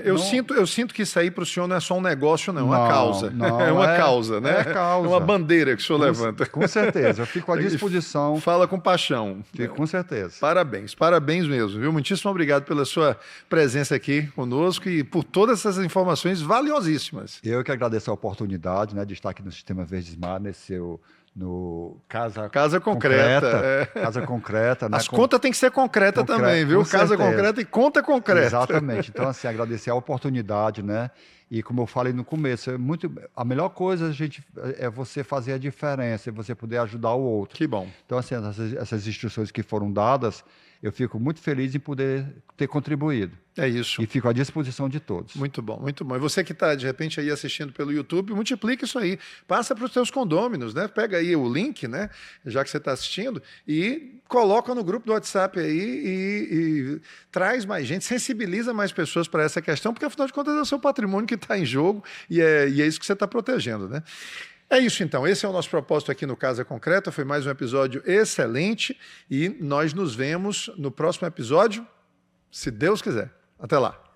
Eu sinto que isso aí para o senhor não é só um negócio, não, é uma causa. É uma causa, né? É uma bandeira que o senhor levanta. Com certeza, eu fico à disposição. Fala com paixão. Fico com certeza. Parabéns mesmo, viu? Muitíssimo obrigado pela sua presença aqui conosco e por todas essas informações valiosíssimas. Eu que agradeço a oportunidade, né, de estar aqui no Sistema Verdes Mar, no Casa Concreta. Casa Concreta. Né? As contas têm que ser concreta também, viu? Casa Concreta e conta concreta. Exatamente. Então, assim, agradecer a oportunidade, né? E como eu falei no começo, a melhor coisa, é você fazer a diferença, é você poder ajudar o outro. Que bom. Então, assim, essas instruções que foram dadas, eu fico muito feliz em poder ter contribuído. É isso. E fico à disposição de todos. Muito bom, muito bom. E você que está, de repente, aí assistindo pelo YouTube, multiplica isso aí. Passa para os seus condôminos, né? Pega aí o link, né? Já que você está assistindo, e coloca no grupo do WhatsApp aí e traz mais gente, sensibiliza mais pessoas para essa questão, porque, afinal de contas, é o seu patrimônio que está em jogo e é isso que você está protegendo, né? É isso, então. Esse é o nosso propósito aqui no Casa Concreta. Foi mais um episódio excelente e nós nos vemos no próximo episódio, se Deus quiser. Até lá.